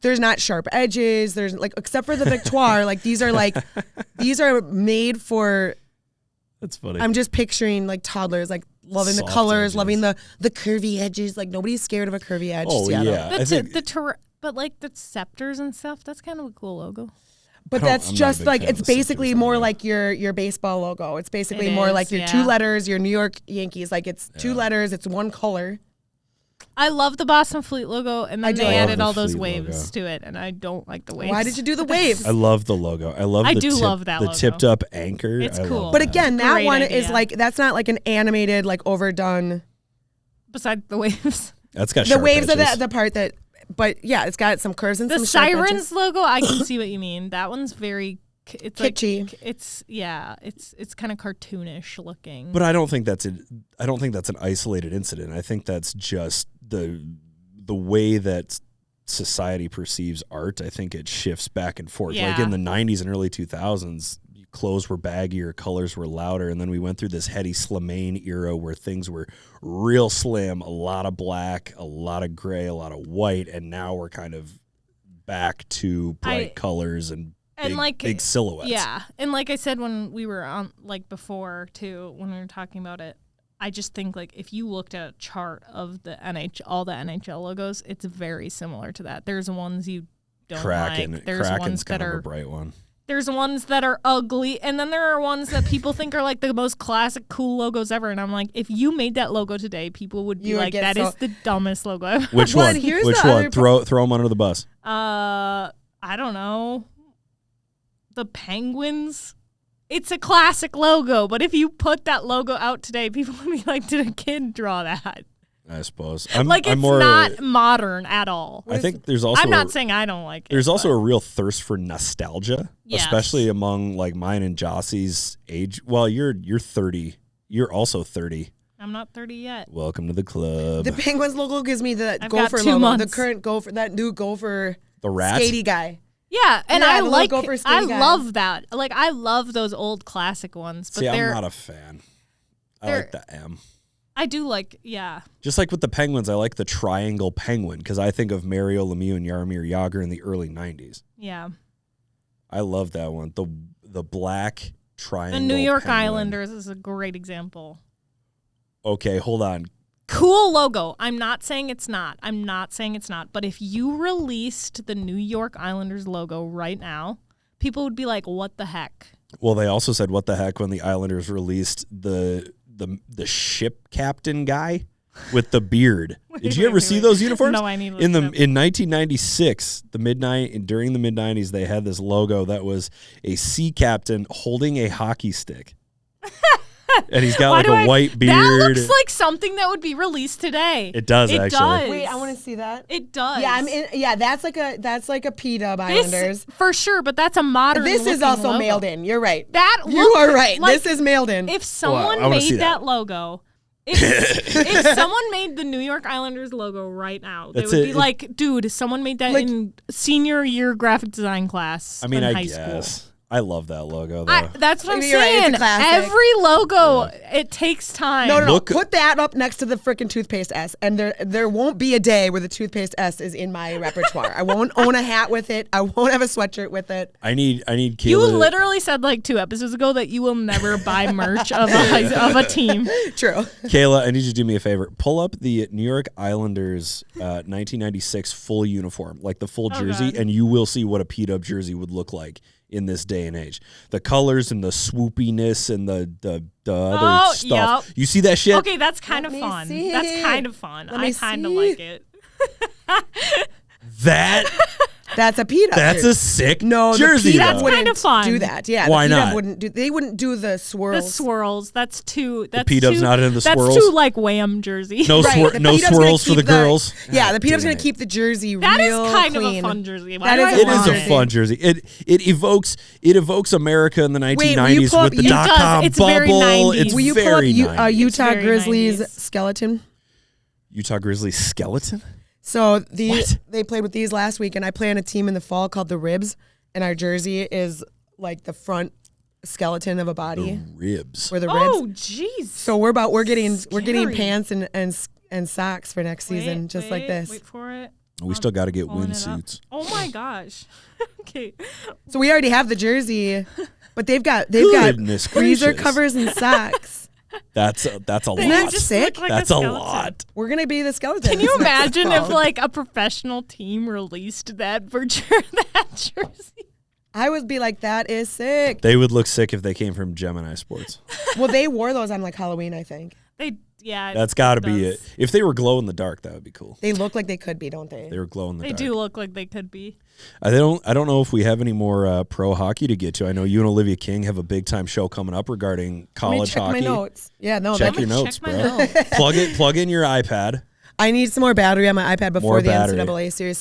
C: there's not sharp edges. There's like, except for the Victoire, like these are made for,
B: That's funny.
C: I'm just picturing like toddlers, like loving the
B: Soft
C: colors,
B: edges.
C: loving the curvy edges. Like nobody's scared of a curvy edge.
B: Oh,
C: Seattle.
B: yeah. I think-
A: But like the scepters and stuff, that's kind of a cool logo.
C: But
B: I don't-
C: that's
B: I'm not a
C: just
B: big
C: like,
B: fan of
C: it's
B: the
C: basically
B: scepters on
C: more
B: there.
C: like your baseball logo. It's basically
A: It
C: more
A: is,
C: like your
A: yeah.
C: 2 letters, your New York Yankees. Like it's 2 letters, it's one color.
A: I love the Boston Fleet logo, and
C: I
A: then
C: do.
A: they
C: I love
A: added
B: the
A: all those
B: Fleet
A: waves
B: logo.
A: to it, and I don't like the waves.
C: Why did you do the waves?
B: I love the logo. I love
A: I
B: the
A: do
B: tip,
A: love that
B: the
A: logo.
B: tipped up anchor.
A: It's
B: I
A: cool.
B: love
C: But
B: that.
C: again, that
A: Great
C: one is
A: idea.
C: like, that's not like an animated, like overdone.
A: Besides the waves?
B: That's got
C: The
B: sharp
C: waves
B: edges.
C: are the part that, but yeah, it's got some curves and
A: The
C: some sharp
A: Sirens
C: edges.
A: logo, I can see what you mean. That one's very... It's
C: Kitschy.
A: Like, it's kind of cartoonish looking.
B: But I don't think that's I don't think that's an isolated incident. I think that's just the way that society perceives art. I think it shifts back and forth.
A: Yeah.
B: Like in the 90s and early 2000s, clothes were baggier, colors were louder, and then we went through this Hedy Slimane era where things were real slim, a lot of black, a lot of gray, a lot of white, and now we're kind of back to bright colors and big silhouettes.
A: Yeah, and like I said when we were on, like before too, when we were talking about it, I just think like if you looked at a chart of the all the NHL logos, it's very similar to that. There's ones you don't like. There's ones that are
B: a bright one.
A: There's ones that are ugly, and then there are ones that people think are like the most classic, cool logos ever. And I'm like, if you made that logo today, people would be like, "That is the dumbest logo ever."
B: Which one? Which one? Throw them under the bus.
A: I don't know. The Penguins. It's a classic logo, but if you put that logo out today, people would be like, "Did a kid draw that?"
B: I suppose.
A: It's not modern at all.
B: I think there's also.
A: I'm not saying I don't like it.
B: There's also a real thirst for nostalgia,
A: yes.
B: especially among like mine and Jossie's age. Well, you're 30. You're also 30.
A: I'm not 30 yet.
B: Welcome to the club.
C: The Penguins logo gives me the
A: I've
C: Gopher
A: got 2
C: logo.
A: months.
C: The current Gopher, that new Gopher,
B: the rat,
C: skatey guy.
A: Yeah, and
C: Yeah,
A: I
C: the
A: like.
C: Gopher
A: I
C: skatey guy.
A: love that. Like I love those old classic ones. But
B: See, I'm not a fan. I like the M.
A: I do like, yeah.
B: Just like with the Penguins, I like the triangle penguin because I think of Mario Lemieux and Jaromir Jagr in the early 90s.
A: Yeah.
B: I love that one. The black triangle.
A: The New York
B: penguin.
A: Islanders is a great example.
B: Okay, hold on.
A: Cool logo. I'm not saying it's not. But if you released the New York Islanders logo right now, people would be like, what the heck?
B: Well, they also said what the heck when the Islanders released the ship captain guy with the beard. Did you ever see those uniforms?
A: No, I need to look
B: in
A: it up.
B: 1996, during the mid-90s, they had this logo that was a sea captain holding a hockey stick. And he's got a white beard.
A: That looks like something that would be released today.
B: It does actually.
A: Does.
C: Wait, I want to see that.
A: It does.
C: Yeah, Yeah, that's like a PW Islanders.
A: For sure, but that's a modern.
C: This is also
A: logo.
C: mailed in. You're right.
A: You
C: are right.
A: Like,
C: this is mailed in.
A: If someone made that logo, if someone made the New York Islanders logo right now, they would be like, dude, someone made that in senior year graphic design class.
B: I mean,
A: in
B: I
A: high
B: guess.
A: school.
B: I love that logo, though.
A: That's what I'm
C: You're right,
A: saying.
C: it's a classic.
A: Every logo, it takes time.
C: No. Put that up next to the freaking toothpaste S, and there won't be a day where the toothpaste S is in my repertoire. I won't own a hat with it. I won't have a sweatshirt with it.
B: I need Kayla.
A: You literally said like 2 episodes ago that you will never buy merch of a team.
C: True.
B: Kayla, I need you to do me a favor. Pull up the New York Islanders 1996 full uniform, like the full jersey, and you will see what a PW jersey would look like in this day and age. The colors and the swoopiness and the other stuff.
A: Yep.
B: You see that shit?
A: Okay, that's kind of fun.
C: see.
A: That's kind of fun.
C: Let me
A: I kind of
C: see.
A: like it.
C: That's a PW.
B: That's a sick jersey.
A: That's kind of fun.
C: Do that. Yeah.
B: Why
C: the PW
B: not?
C: They wouldn't do the swirls.
A: The swirls. That's too. That's
B: PW's
A: too,
B: not in the swirls?
A: That's too like Wham jersey.
B: No,
C: Right, the
B: no
C: PW's gonna
B: swirls for
C: keep
B: the girls.
C: Yeah, the PW's
B: damn
C: going
B: it.
C: to keep the jersey
A: That is
C: real
A: kind
C: clean.
A: of a fun jersey.
C: That is
B: It is
C: fun
B: a fun jersey. It evokes America in the 1990s
C: pull up
B: with the
C: Utah-
B: .com
A: It's very
B: bubble.
A: 90s.
B: It's
C: Will you pull up
B: very 90s.
C: Utah
A: very
C: Grizzlies
A: 90s.
C: skeleton?
B: Utah Grizzlies skeleton?
C: So
B: What?
C: they played with these last week, and I play on a team in the fall called the Ribs, and our jersey is like the front skeleton of a body.
B: The ribs.
C: We're the Ribs.
A: Oh, jeez.
C: So we're getting
A: Scary.
C: pants and socks for next season, just like this.
A: Wait for it.
B: We still got to get
A: Pulling it up.
B: windsuits.
A: Oh my gosh. Okay.
C: So we already have the jersey, but they've got
B: Goodness
C: freezer
B: gracious.
C: covers and socks.
B: That's a
C: Isn't
B: lot.
C: that sick?
A: look like
B: That's a
A: skeleton.
B: lot.
C: We're gonna be the skeleton.
A: Can you imagine if like a professional team released that that jersey?
C: I would be like, that is sick.
B: They would look sick if they came from Gemini Sports.
C: Well, they wore those on like Halloween, I think.
B: That's got to be it. If they were glow in the dark, that would be cool.
C: They look like they could be, don't they?
B: They were glow in the
A: They
B: dark.
A: do look like they could be.
B: I don't know if we have any more pro hockey to get to. I know you and Olivia King have a big time show coming up regarding college
C: Let me check
B: hockey.
C: my notes. Yeah, no.
B: Check
C: that-
B: your notes,
A: check my
B: bro.
A: notes.
B: Plug in your iPad.
C: I need some more battery on my iPad before
B: More
C: the
B: battery.
C: NCAA series.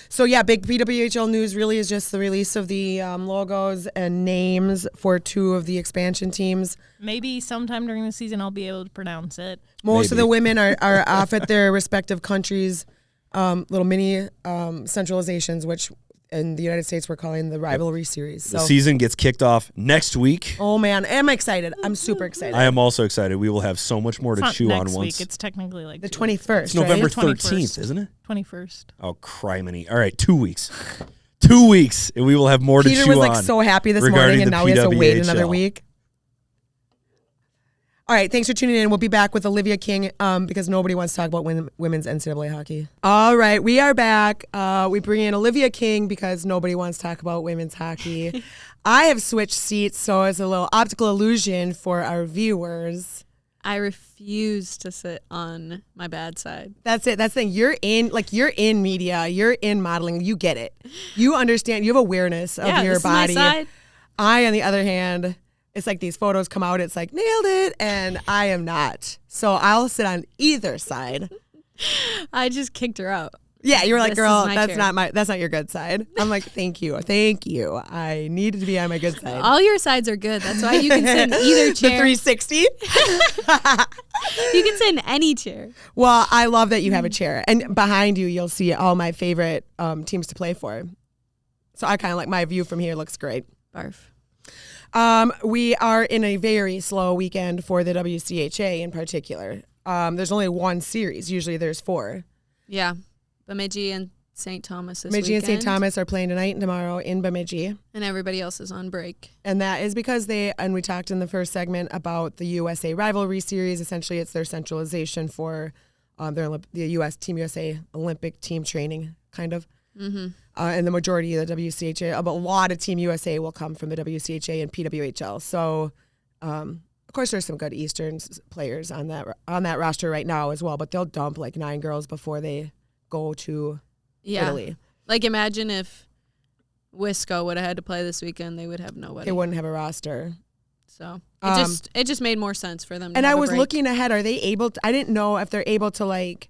C: So yeah, big PWHL news really is just the release of the logos and names for 2 of the expansion teams.
A: Maybe sometime during the season I'll be able to pronounce it.
C: Most of
B: Maybe.
C: the women are off at their respective countries little mini centralizations, which in the United States we're calling the Rivalry Series.
B: The season gets kicked off next week.
C: Oh man, I'm excited. I'm super excited.
B: I am also excited. We will have so much more to chew on once.
A: Week. It's technically like
C: the 21st.
B: It's November
C: right?
B: 13th, isn't it?
A: 21st.
B: Oh, criminy. All right, 2 weeks. 2 weeks, and we will have more to chew on.
C: Peter was like so happy this morning, and now he has to wait another week. All right, thanks for tuning in. We'll be back with Olivia King because nobody wants to talk about women's NCAA hockey. All right, we are back. We bring in Olivia King because nobody wants to talk about women's hockey. I have switched seats, so it's a little optical illusion for our viewers.
E: I refuse to sit on my bad side.
C: That's it. That's the thing. You're in media. You're in modeling. You get it. You understand. You have awareness of your body.
E: Is my side.
C: I, on the other hand, it's like these photos come out. It's like nailed it, and I am not. So I'll sit on either side.
E: I just kicked her out.
C: Yeah, you were like,
E: This
C: girl,
E: is my
C: that's
E: chair.
C: that's not your good side. I'm like, thank you. I needed to be on my good side.
E: All your sides are good. That's why you can sit in either
C: The
E: chair.
C: 360.
E: You can sit in any chair.
C: Well, I love that you have a chair, and behind you, you'll see all my favorite teams to play for. So I kind of like my view from here looks great.
E: Barf.
C: We are in a very slow weekend for the WCHA in particular. There's only one series. Usually there's 4.
E: Yeah. Bemidji and St. Thomas this
C: Bemidji
E: weekend.
C: and St. Thomas are playing tonight and tomorrow in Bemidji.
E: And everybody else is on break.
C: And that is because we talked in the first segment about the USA Rivalry Series. Essentially, it's their centralization for the U.S. Team USA Olympic team training, kind of. Mm-hmm. And the majority of the WCHA, a lot of Team USA will come from the WCHA and PWHL. So, of course, there's some good Eastern players on that roster right now as well, but they'll dump like 9 girls before they go to Italy.
E: Like, imagine if Wisco would have had to play this weekend, they would have nobody.
C: They wouldn't have a roster.
E: So it just made more sense for them to
C: And
E: have
C: I was
E: a break.
C: looking ahead. Are they able to, I didn't know if they're able to like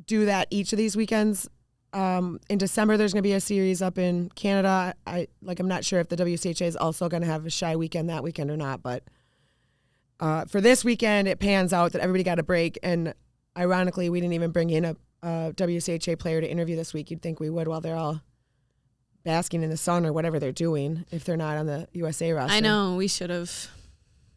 C: do that each of these weekends. In December, there's going to be a series up in Canada. I'm not sure if the WCHA is also going to have a shy weekend that weekend or not. But for this weekend, it pans out that everybody got a break. And ironically, we didn't even bring in a WCHA player to interview this week. You'd think we would while they're all basking in the sun or whatever they're doing if they're not on the USA roster.
E: I know, we should have.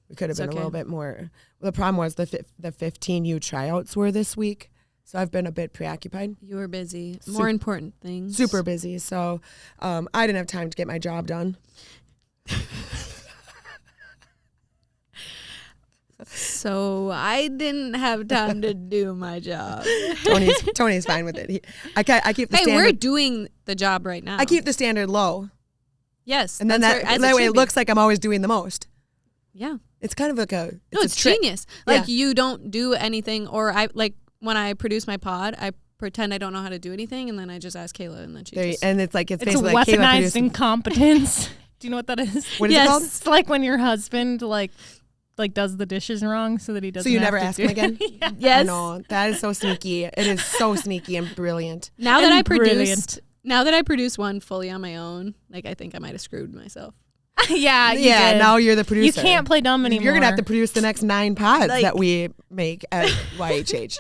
C: We could have been
E: okay.
C: a little bit more. Well, the problem was the 15U tryouts were this week. So I've been a bit preoccupied.
E: You were busy. More important things.
C: Super busy. So I didn't have time to get my job done.
E: So I didn't have time to do my job.
C: Tony's fine with it. I keep the
E: Hey,
C: standard.
E: we're doing the job right now.
C: I keep the standard low,
E: Yes.
C: and then that way it looks like I'm always doing the most.
E: Yeah.
C: It's kind of like
E: It's
C: a trick.
E: genius. Like, you don't do anything, or when I produce my pod, I pretend I don't know how to do anything, and then I just ask Kayla, and then she just...
C: And it's like it's
A: It's
C: basically like Kayla
A: weaponized
C: producing.
A: incompetence. Do you know what that is?
C: What is it called?
A: It's like when your husband like does the dishes wrong so that he doesn't.
C: So you
A: have
C: never
A: to
C: ask
A: do
C: him again?
A: Yeah.
E: Yes.
C: I know. That is so sneaky. It is so sneaky and brilliant.
E: Now that
A: And
E: I produced...
A: brilliant.
E: Now that I produce one fully on my own, like, I think I might have screwed myself.
A: Yeah, you
C: Yeah,
A: did.
C: now you're the producer.
A: You can't play dumb anymore.
C: You're going to have to produce the next 9 pods
E: Like-
C: that we make at YHH.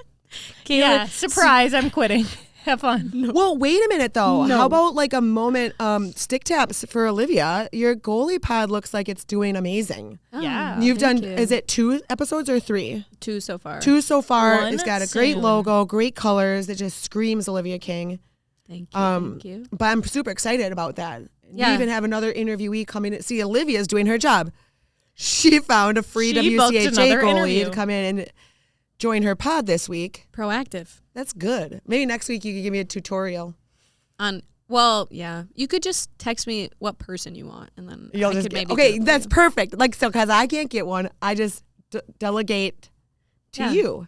A: Yeah, surprise! I'm quitting. Have fun.
C: Well, wait a minute, though.
E: No.
C: How about like a moment, stick taps for Olivia? Your goalie pod looks like it's doing amazing.
A: Yeah.
C: You've done,
E: thank you.
C: is it 2 episodes or 3?
E: 2 so far.
C: 2 so far.
A: One
C: It's got a great
A: soon.
C: logo, great colors. It just screams Olivia King.
E: Thank you.
C: Um,
E: Thank you.
C: But I'm super excited about that.
E: Yeah.
C: We even have another interviewee coming to see Olivia's doing her job. She found a free
A: She booked
C: WCHA
A: another
C: goalie
A: interview.
C: to come in and join her pod this week.
E: Proactive.
C: That's good. Maybe next week you could give me a tutorial.
E: Well, yeah. You could just text me what person you want, and then
C: You'll
E: I
C: just
E: could
C: get,
E: maybe
C: okay,
E: do it for
C: that's
E: you.
C: perfect. Like, so, because I can't get one, I just delegate to
E: Yeah.
C: you.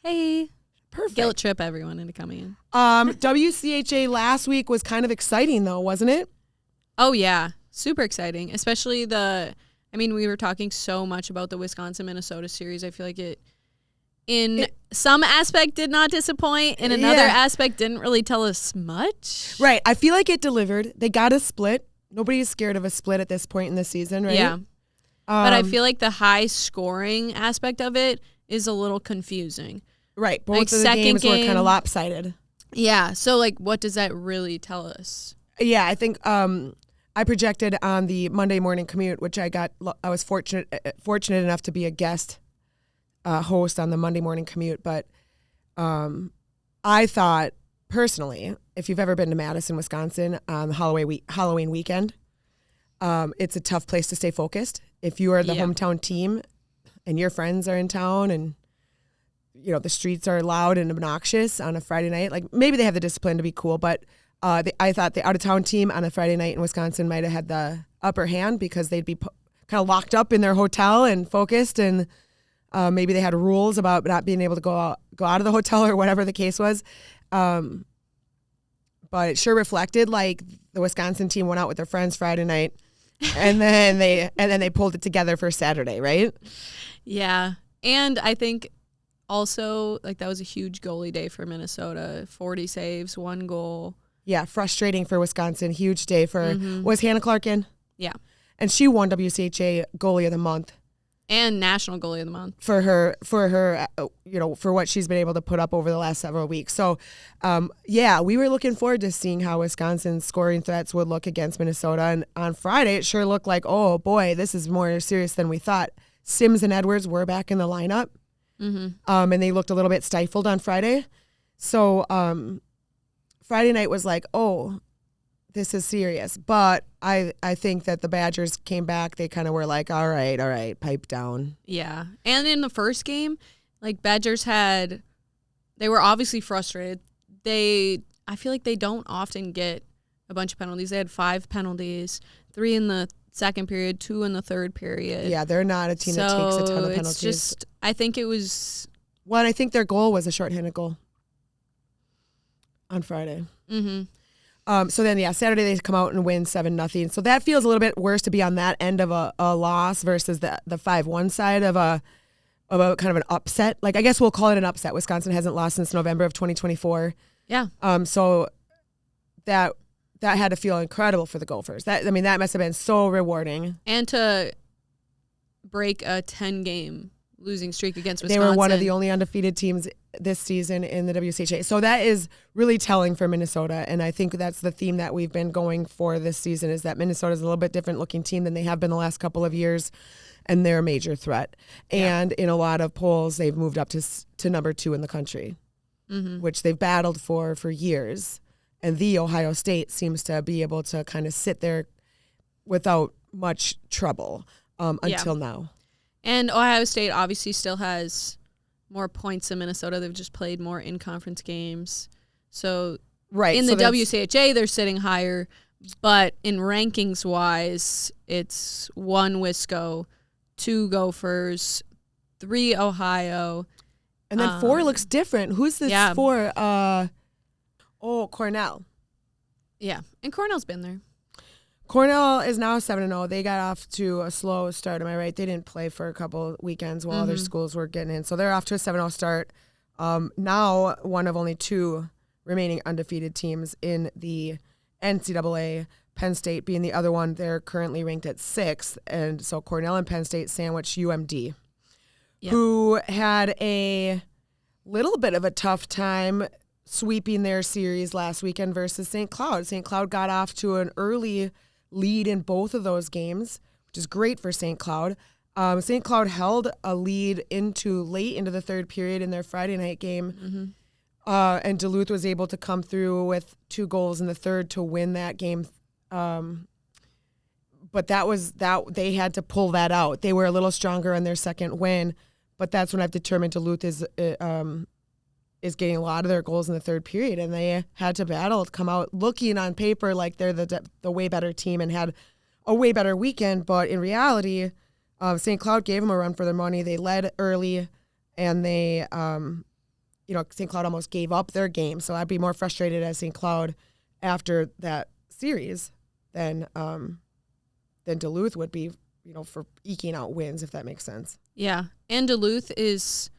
E: Hey.
C: Perfect.
E: Guilt trip everyone into coming in.
C: WCHA last week was kind of exciting, though, wasn't it?
E: Oh, yeah. Super exciting. Especially we were talking so much about the Wisconsin-Minnesota series. I feel like it some aspect did not disappoint. In another
C: Yeah.
E: aspect, didn't really tell us much.
C: Right. I feel like it delivered. They got a split. Nobody is scared of a split at this point in the season, right?
E: Yeah. But I feel like the high scoring aspect of it is a little confusing.
C: Right. Both
E: like
C: of the
E: second
C: games were kind
E: game-
C: of lopsided.
E: Yeah. So, like, what does that really tell us?
C: Yeah, I think I projected on the Monday morning commute, which I was fortunate enough to be a guest host on the Monday morning commute. But I thought personally, if you've ever been to Madison, Wisconsin on Halloween weekend, it's a tough place to stay focused. If you are the hometown team and your friends are in town and the streets are loud and obnoxious on a Friday night, like maybe they have the discipline to be cool, but I thought the out-of-town team on a Friday night in Wisconsin might have had the upper hand because they'd be kind of locked up in their hotel and focused, and maybe they had rules about not being able to go out of the hotel or whatever the case was. But it sure reflected like the Wisconsin team went out with their friends Friday night, and then they pulled it together for Saturday, right?
E: Yeah, and I think also like that was a huge goalie day for Minnesota. 40 saves, 1 goal.
C: Yeah, frustrating for Wisconsin. Huge day for was Hannah Clark in?
E: Yeah,
C: and she won WCHA Goalie of the Month
E: and National Goalie of the Month
C: for her for what she's been able to put up over the last several weeks. So, we were looking forward to seeing how Wisconsin's scoring threats would look against Minnesota. And on Friday, it sure looked like, oh boy, this is more serious than we thought. Sims and Edwards were back in the lineup, and they looked a little bit stifled on Friday. So. Friday night was like, oh, this is serious. But I think that the Badgers came back. They kind of were like, all right, pipe down.
E: Yeah. And in the first game, like Badgers they were obviously frustrated. I feel like they don't often get a bunch of penalties. They had 5 penalties, 3 in the second period, 2 in the third period.
C: Yeah, they're not a team that takes a ton of penalties.
E: It's just, I think it was.
C: Well, I think their goal was a shorthanded goal on Friday. So then, Saturday they come out and win 7-0. So that feels a little bit worse to be on that end of a loss versus the 5-1 side of a kind of an upset. Like, I guess we'll call it an upset. Wisconsin hasn't lost since November of 2024.
E: Yeah.
C: So that had to feel incredible for the Gophers. That must have been so rewarding.
E: And to break a 10-game losing streak against Wisconsin.
C: They were one of the only undefeated teams this season in the WCHA. So that is really telling for Minnesota, and I think that's the theme that we've been going for this season is that Minnesota is a little bit different looking team than they have been the last couple of years, and they're a major threat. Yeah. And in a lot of polls, they've moved up to number 2 in the country, which they've battled for years. And the Ohio State seems to be able to kind of sit there without much trouble until now.
E: And Ohio State obviously still has more points than Minnesota. They've just played more in-conference games. So in the WCHA, they're sitting higher. But in rankings-wise, it's 1 Wisco, 2 Gophers, 3 Ohio.
C: And then 4 looks different. Who's this 4? Cornell.
E: Yeah, and Cornell's been there.
C: Cornell is now 7-0. They got off to a slow start. Am I right? They didn't play for a couple weekends while other schools were getting in. So they're off to a 7-0 start. Now one of only 2 remaining undefeated teams in the NCAA, Penn State being the other one. They're currently ranked at 6th. And so Cornell and Penn State sandwich UMD, who had a little bit of a tough time sweeping their series last weekend versus St. Cloud. St. Cloud got off to an early lead in both of those games, which is great for St. Cloud. St. Cloud held a lead late into the third period in their Friday night game, and Duluth was able to come through with 2 goals in the third to win that game. But they had to pull that out. They were a little stronger on their second win, but that's when I've determined Duluth is getting a lot of their goals in the third period, and they had to battle to come out looking on paper like they're the way better team and had a way better weekend. But in reality, St. Cloud gave them a run for their money. They led early, and they, St. Cloud almost gave up their game. So I'd be more frustrated as St. Cloud after that series than Duluth would be, for eking out wins, if that makes sense.
E: Yeah, and Duluth is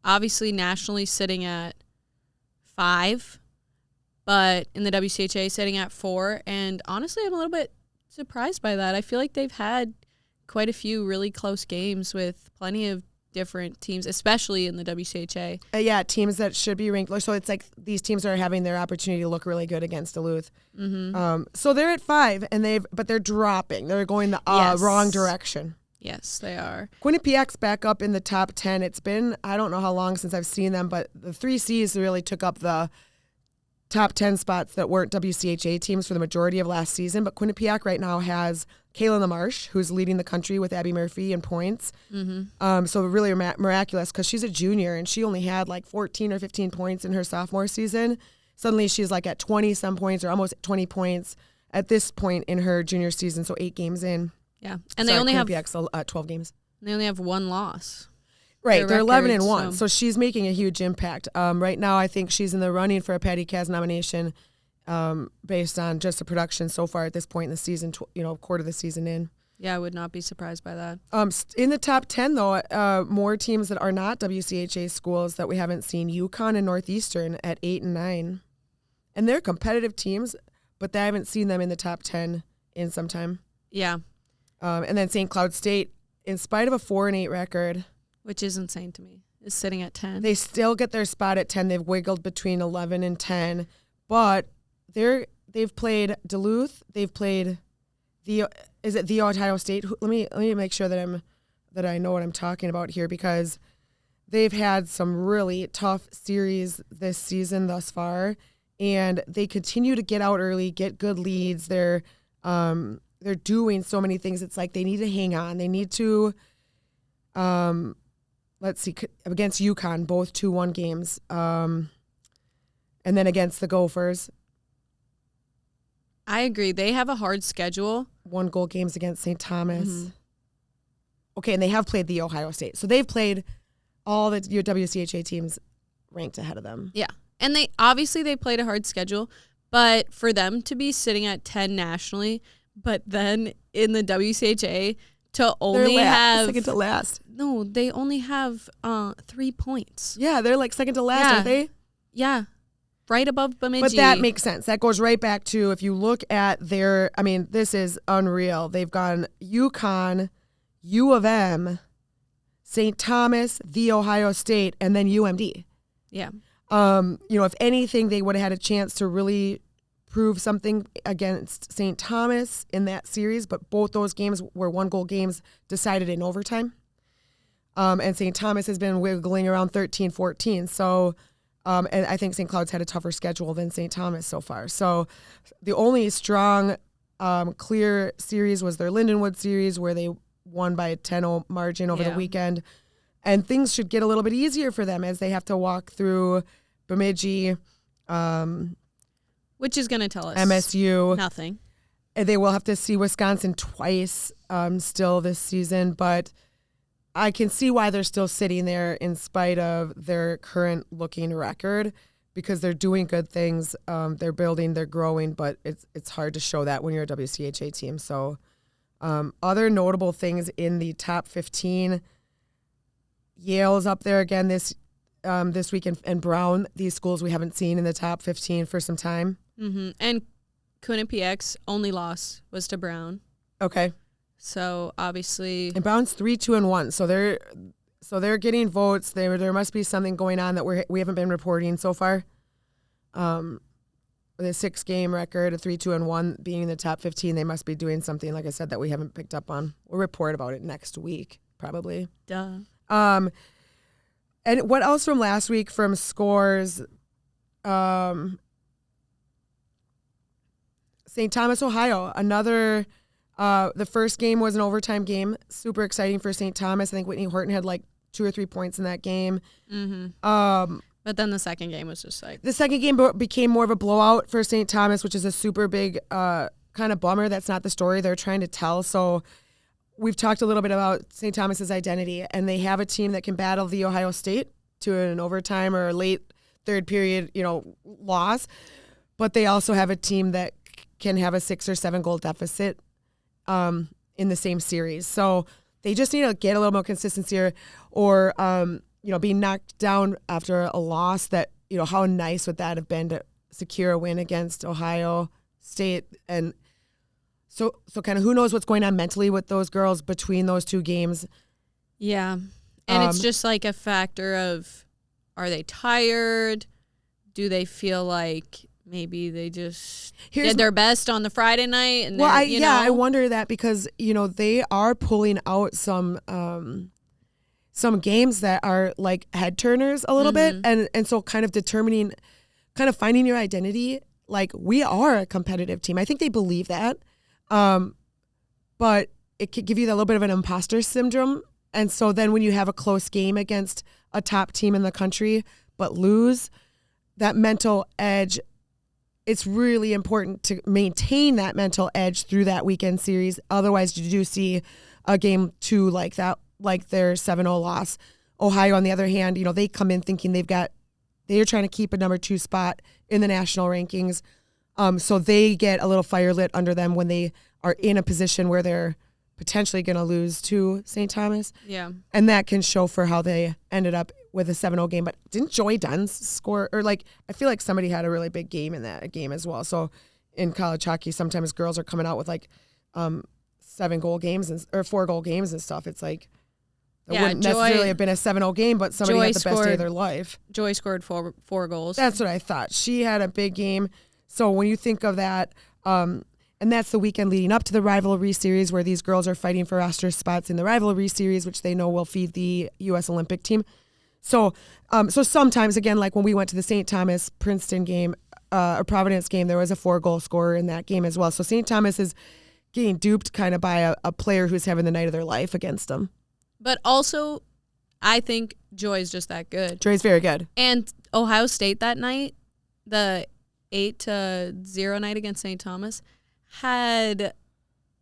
E: obviously nationally sitting at 5, but in the WCHA sitting at 4. And honestly, I'm a little bit surprised by that. I feel like they've had quite a few really close games with plenty of different teams, especially in the WCHA.
C: Yeah, teams that should be ranked. So it's like these teams are having their opportunity to look really good against Duluth.
E: Mm-hmm.
C: So they're at 5, and they're dropping. They're going the wrong direction.
E: Yes, they are.
C: Quinnipiac's back up in the top 10. It's been, I don't know how long since I've seen them, but the 3Cs really took up the top 10 spots that weren't WCHA teams for the majority of last season. But Quinnipiac right now has Kaylin LaMarche, who's leading the country with Abby Murphy in points.
E: Mm-hmm.
C: So really miraculous because she's a junior and she only had like 14 or 15 points in her sophomore season. Suddenly she's like at 20-some points or almost 20 points at this point in her junior season, so 8 games in.
E: Yeah, and they only have
C: 12 games.
E: They only have 1 loss.
C: Right, they're 11-1, so she's making a huge impact. Right now, I think she's in the running for a Patty Kaz nomination, based on just the production so far at this point in the season. Quarter of the season in.
E: Yeah, I would not be surprised by that.
C: In the top 10, though, more teams that are not WCHA schools that we haven't seen: UConn and Northeastern at 8 and 9, and they're competitive teams, but I haven't seen them in the top 10 in some time.
E: Yeah.
C: And then St. Cloud State, in spite of a 4-8 record,
E: which is insane to me, is sitting at 10.
C: They still get their spot at 10. They've wiggled between 11 and 10, but they've played Duluth. They've played the Ohio State. Let me make sure that I know what I'm talking about here, because they've had some really tough series this season thus far, and they continue to get out early, get good leads. They're doing so many things. It's like they need to hang on. They need to, let's see, against UConn, both 2-1 games. And then against the Gophers.
E: I agree. They have a hard schedule.
C: 1-goal games against St. Thomas.
E: Mm-hmm.
C: Okay, and they have played the Ohio State. So they've played all the WCHA teams ranked ahead of them.
E: Yeah. And they played a hard schedule, but for them to be sitting at 10 nationally, but then in the WCHA to only have
C: second to last.
E: No, they only have 3 points.
C: Yeah, they're like second to last, aren't they?
E: Yeah. Right above Bemidji.
C: But that makes sense. That goes right back to, if you look at this is unreal. They've gone UConn, U of M, St. Thomas, The Ohio State, and then UMD.
E: Yeah.
C: If anything, they would have had a chance to really prove something against St. Thomas in that series, but both those games were 1-goal games decided in overtime. And St. Thomas has been wiggling around 13-14. So, and I think St. Cloud's had a tougher schedule than St. Thomas so far. So the only strong, clear series was their Lindenwood series, where they won by a 10-0 margin over the weekend. And things should get a little bit easier for them as they have to walk through Bemidji,
E: which is going to tell us
C: MSU.
E: Nothing.
C: And they will have to see Wisconsin twice still this season, but I can see why they're still sitting there in spite of their current looking record, because they're doing good things. They're building, they're growing, but it's hard to show that when you're a WCHA team. So other notable things in the top 15, Yale's up there again this week, and Brown, these schools we haven't seen in the top 15 for some time.
E: Mm-hmm. And Quinnipiac's only loss was to Brown.
C: Okay.
E: So obviously,
C: and Brown's 3-2-1, so they're getting votes. There must be something going on that we haven't been reporting so far. With a 6-game record, a 3-2-1, being in the top 15, they must be doing something, like I said, that we haven't picked up on. We'll report about it next week, probably.
E: Duh.
C: And what else from last week from scores? St. Thomas, Ohio, another. The first game was an overtime game. Super exciting for St. Thomas. I think Whitney Horton had like 2 or 3 points in that game.
E: Mm-hmm. But then the second game was just like...
C: The second game became more of a blowout for St. Thomas, which is a super big kind of bummer. That's not the story they're trying to tell. So we've talked a little bit about St. Thomas's identity, and they have a team that can battle the Ohio State to an overtime or a late third period, loss. But they also have a team that can have a 6 or 7 goal deficit in the same series. So they just need to get a little more consistency or be knocked down after a loss. That, how nice would that have been to secure a win against Ohio State? And so kind of who knows what's going on mentally with those girls between those 2 games.
E: Yeah. And it's just like a factor of, are they tired? Do they feel like maybe they just did their best on the Friday night? And
C: I wonder that because, they are pulling out some games that are like head turners a little bit. And so kind of finding your identity. Like, we are a competitive team. I think they believe that. But it could give you that little bit of an imposter syndrome. And so then when you have a close game against a top team in the country, but lose, that mental edge, it's really important to maintain that mental edge through that weekend series. Otherwise, you do see a game 2 like that, like their 7-0 loss. Ohio, on the other hand, they come in thinking they're trying to keep a number 2 spot in the national rankings. So they get a little fire lit under them when they are in a position where they're potentially going to lose to St. Thomas.
E: Yeah.
C: And that can show for how they ended up with a 7-0 game. But didn't Joy Duns score? Or I feel like somebody had a really big game in that game as well. So in college hockey, sometimes girls are coming out with 7-goal games or 4-goal games and stuff. It's like, it wouldn't necessarily have been a 7-0 game, but somebody had the best day of their life.
E: Joy scored four goals.
C: That's what I thought. She had a big game. So when you think of that, and that's the weekend leading up to the Rivalry Series where these girls are fighting for roster spots in the Rivalry Series, which they know will feed the U.S. Olympic team. So sometimes, again, like when we went to the St. Thomas Princeton game, or Providence game, there was a 4-goal scorer in that game as well. So St. Thomas is getting duped kind of by a player who's having the night of their life against them.
E: But also, I think Joy's just that good.
C: Joy's very good.
E: And Ohio State that night, the 8-0 night against St. Thomas, had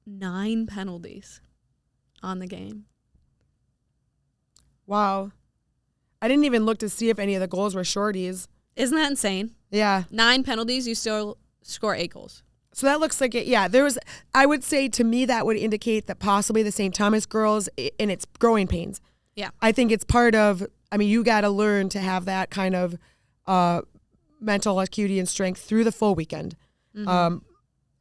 E: 9 penalties on the game.
C: Wow. I didn't even look to see if any of the goals were shorties.
E: Isn't that insane?
C: Yeah.
E: 9 penalties, you still score 8 goals.
C: So that looks like it. Yeah, I would say to me that would indicate that possibly the St. Thomas girls, and it's growing pains.
E: Yeah.
C: I think it's part of, you got to learn to have that kind of mental acuity and strength through the full weekend. Mm-hmm.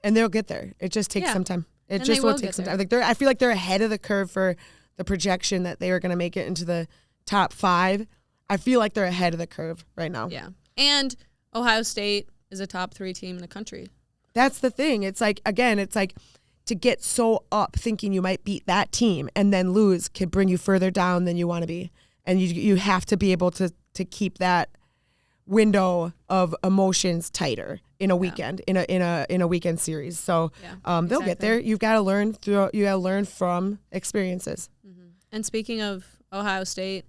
C: And they'll get there. It just takes some time. It just will take some time. I feel like they're ahead of the curve for the projection that they are going to make it into the top 5. I feel like they're ahead of the curve right now.
E: Yeah. And Ohio State is a top 3 team in the country.
C: That's the thing. It's like, again, to get so up thinking you might beat that team and then lose could bring you further down than you want to be. And you have to be able to keep that window of emotions tighter in a weekend, in a weekend series. So they'll get there. You've got to learn from experiences.
E: Mm-hmm. And speaking of Ohio State,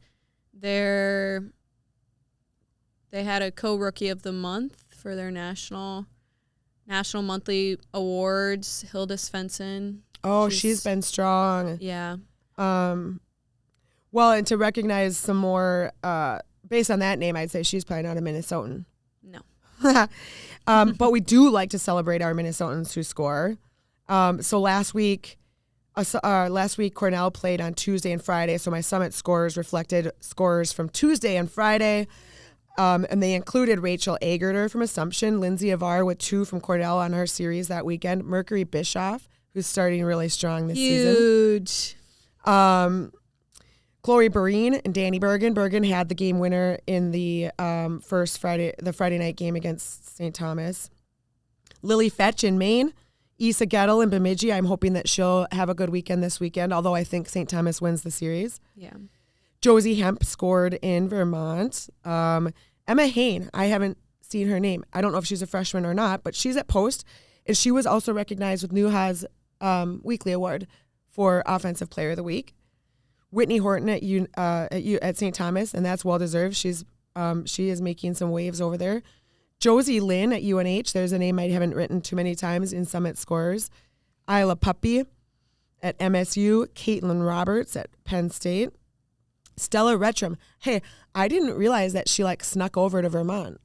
E: they had a co-rookie of the month for their national monthly awards. Hilda Svensson.
C: Oh, she's been strong.
E: Yeah.
C: Well, and to recognize some more, based on that name, I'd say she's probably not a Minnesotan.
E: No.
C: But we do like to celebrate our Minnesotans who score. So last week Cornell played on Tuesday and Friday. So my Summit scores reflected scores from Tuesday and Friday. And they included Rachel Agerter from Assumption, Lindsay Avar with 2 from Cornell on her series that weekend, Mercury Bischoff, who's starting really strong this season.
E: Huge.
C: Chloe Bereen and Danny Bergen. Bergen had the game winner in the Friday night game against St. Thomas. Lily Fetch in Maine. Issa Gettle in Bemidji. I'm hoping that she'll have a good weekend this weekend, although I think St. Thomas wins the series.
E: Yeah.
C: Josie Hemp scored in Vermont. Emma Hain, I haven't seen her name. I don't know if she's a freshman or not, but she's at Post, and she was also recognized with Newha's weekly award for Offensive Player of the Week. Whitney Horton at St. Thomas, and that's well deserved. She is making some waves over there. Josie Lynn at UNH. There's a name I haven't written too many times in Summit scores. Isla Puppy at MSU. Caitlin Roberts at Penn State. Stella Retram. Hey, I didn't realize that she snuck over to Vermont.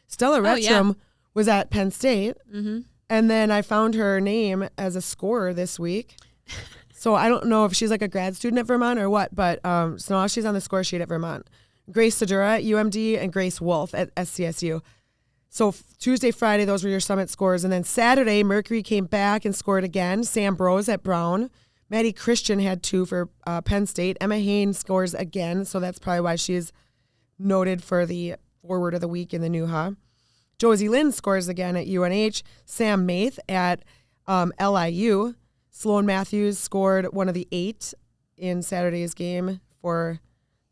C: Stella Retram was at Penn State, and then I found her name as a scorer this week. So I don't know if she's a grad student at Vermont or what, but so now she's on the score sheet at Vermont. Grace Sedura at UMD and Grace Wolf at SCSU. So Tuesday, Friday, those were your Summit scores. And then Saturday, Mercury came back and scored again. Sam Brose at Brown. Maddie Christian had 2 for Penn State. Emma Hayne scores again, so that's probably why she's noted for the forward of the week in the NUHA. Josie Lynn scores again at UNH. Sam Maith at LIU. Sloan Matthews scored one of the 8 in Saturday's game for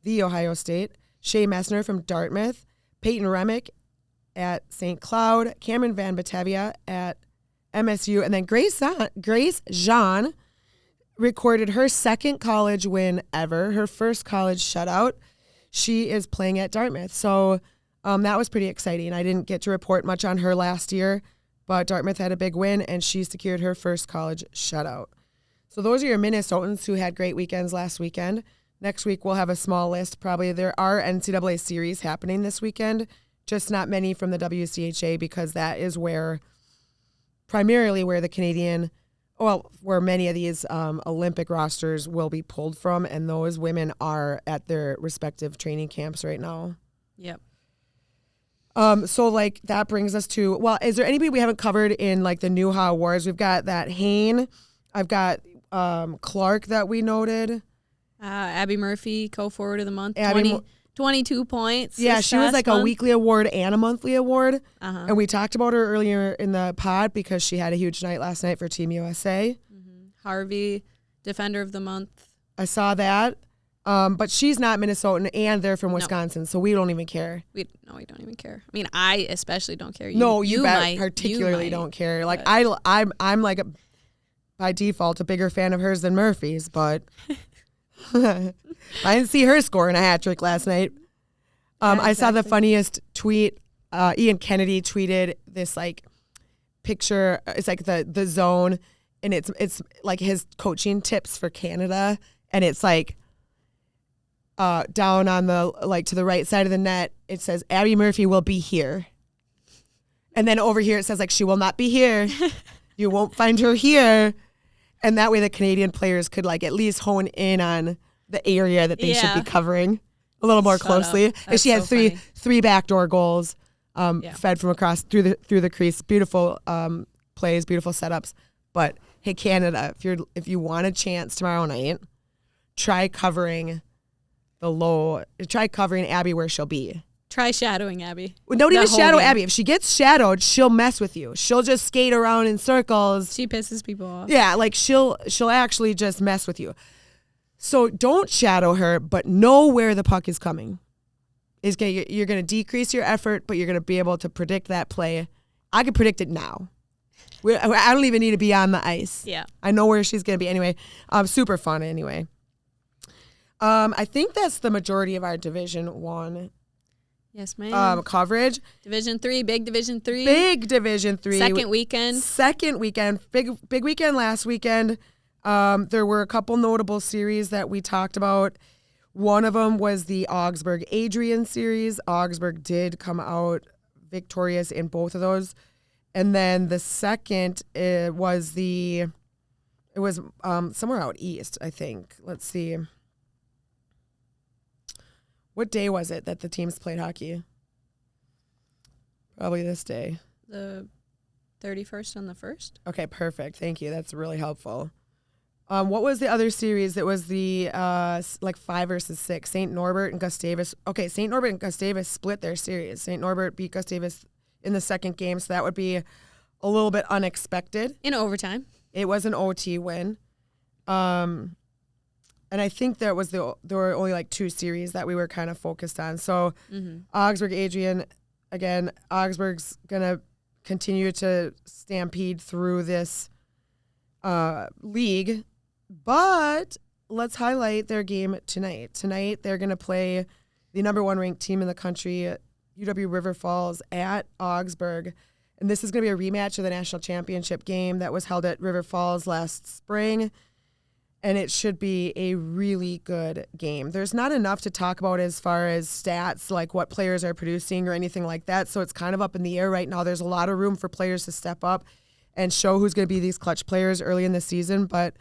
C: the Ohio State. Shea Messner from Dartmouth. Peyton Remick at St. Cloud. Cameron Van Batavia at MSU. And then Grace Jean recorded her second college win ever, her first college shutout. She is playing at Dartmouth. So that was pretty exciting. I didn't get to report much on her last year, but Dartmouth had a big win, and she secured her first college shutout. So those are your Minnesotans who had great weekends last weekend. Next week we'll have a small list. Probably there are NCAA series happening this weekend, just not many from the WCHA because that is primarily where the Canadian, where many of these Olympic rosters will be pulled from, and those women are at their respective training camps right now.
E: Yep.
C: So like that brings us to, is there anybody we haven't covered in like the NUHA awards? We've got that Hayne. I've got Clark that we noted.
E: Abby Murphy, co-forward of the month, 22 points.
C: Yeah, she was like
E: month.
C: A weekly award and a monthly award. And we talked about her earlier in the pod because she had a huge night last night for Team USA.
E: Harvey, defender of the month.
C: I saw that. But she's not Minnesotan, and they're from Wisconsin, so we don't even care.
E: We don't even care. I mean, I especially don't care.
C: You particularly don't care. Like I'm like by default a bigger fan of hers than Murphy's, but I didn't see her scoring a hat trick last night. I saw the funniest tweet. Ian Kennedy tweeted this like picture. It's like the zone, and it's like his coaching tips for Canada, and it's like. Down on the, like to the right side of the net, it says, Abby Murphy will be here. And then over here it says, like, she will not be here. You won't find her here. And that way the Canadian players could, like, at least hone in on the area that they should be covering a little more closely. And she had three backdoor goals fed from across through the crease. Beautiful plays, beautiful setups. But, hey, Canada, if you want a chance tomorrow night, try covering Abby where she'll be.
E: Try shadowing Abby.
C: Well, don't even shadow Abby. If she gets shadowed, she'll mess with you. She'll just skate around in circles.
E: She pisses people off.
C: Yeah, like she'll actually just mess with you. So don't shadow her, but know where the puck is coming. You're going to decrease your effort, but you're going to be able to predict that play. I can predict it now. I don't even need to be on the ice.
E: Yeah.
C: I know where she's going to be anyway. Super fun anyway. I think that's the majority of our Division 1
E: yes, ma'am.
C: Coverage.
E: Division 3, big Division 3.
C: Big Division 3.
E: Second weekend.
C: Big weekend last weekend. There were a couple notable series that we talked about. One of them was the Augsburg-Adrian series. Augsburg did come out victorious in both of those. And then the second was somewhere out east, I think. Let's see. What day was it that the teams played hockey? Probably this day.
E: The 31st and the 1st.
C: Okay, perfect. Thank you. That's really helpful. What was the other series? It was the 5 versus 6. St. Norbert and Gustavus. Okay, St. Norbert and Gustavus split their series. St. Norbert beat Gustavus in the second game, so that would be a little bit unexpected.
E: In overtime. It
C: was an OT win. And I think there were only like 2 series that we were kind of focused on. So Augsburg-Adrian, again, Augsburg's going to continue to stampede through this league. But let's highlight their game tonight. Tonight they're going to play the number 1 ranked team in the country, UW River Falls, at Augsburg. And this is going to be a rematch of the national championship game that was held at River Falls last spring. And it should be a really good game. There's not enough to talk about as far as stats, like what players are producing or anything like that. So it's kind of up in the air right now. There's a lot of room for players to step up and show who's going to be these clutch players early in the season. But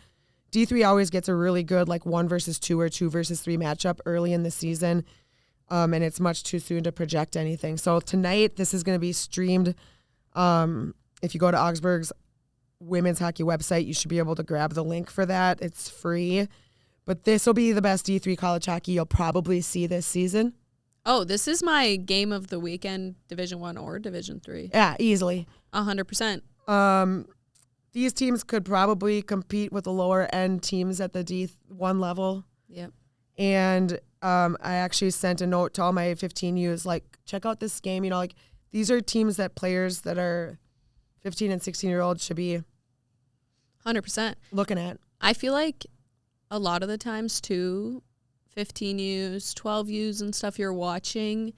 C: D3 always gets a really good 1 versus 2 or 2 versus 3 matchup early in the season. And it's much too soon to project anything. So tonight, this is going to be streamed. If you go to Augsburg's women's hockey website. You should be able to grab the link for that. It's free. But this will be the best D3 college hockey you'll probably see this season.
E: Oh, this is my game of the weekend, Division I or Division III.
C: Yeah, easily.
E: 100%.
C: These teams could probably compete with the lower end teams at the D1 level.
E: Yep.
C: And I actually sent a note to all my 15Us, like, check out this game. You know, like, these are teams that players that are 15 and 16-year-olds should be
E: 100%
C: looking at.
E: I feel like a lot of the times, too, 15Us, 12Us and stuff you're watching,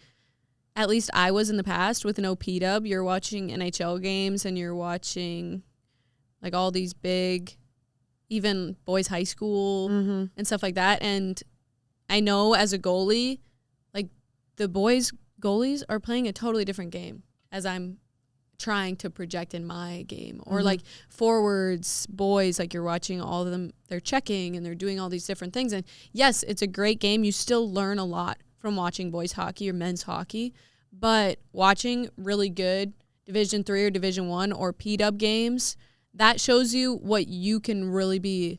E: at least I was in the past with an OPW, you're watching NHL games and you're watching, like, all these big, even boys high school and stuff like that. And I know as a goalie, like, the boys goalies are playing a totally different game as I'm trying to project in my game. Or like forwards, boys, like you're watching all of them, they're checking and they're doing all these different things. And yes, it's a great game. You still learn a lot from watching boys hockey or men's hockey, but watching really good Division III or Division I or PW games, that shows you what you can really be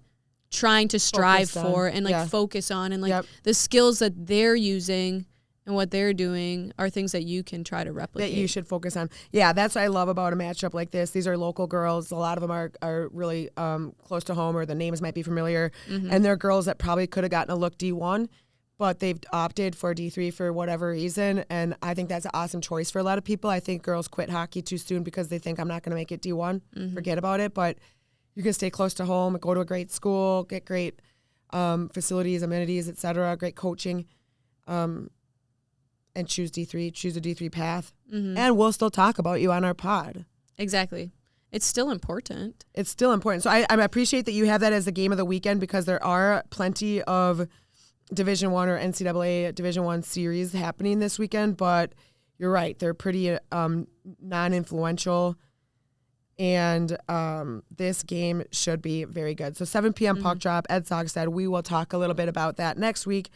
E: trying to strive for and like focus on, and like the skills that they're using and what they're doing are things that you can try to replicate.
C: That you should focus on. Yeah, that's what I love about a matchup like this. These are local girls. A lot of them are really close to home, or the names might be familiar. And they're girls that probably could have gotten a look D1, but they've opted for D3 for whatever reason. And I think that's an awesome choice for a lot of people. I think girls quit hockey too soon because they think, I'm not going to make it D1. Forget about it. But you can stay close to home, go to a great school, get great facilities, amenities, etc., great coaching. And choose D3, choose a D3 path. And we'll still talk about you on our pod.
E: Exactly. It's still important.
C: It's still important. So I appreciate that you have that as the game of the weekend, because there are plenty of Division I or NCAA Division I series happening this weekend, but you're right. They're pretty non-influential, and this game should be very good. So 7 p.m. puck drop, Ed Sogstad. We will talk a little bit about that next week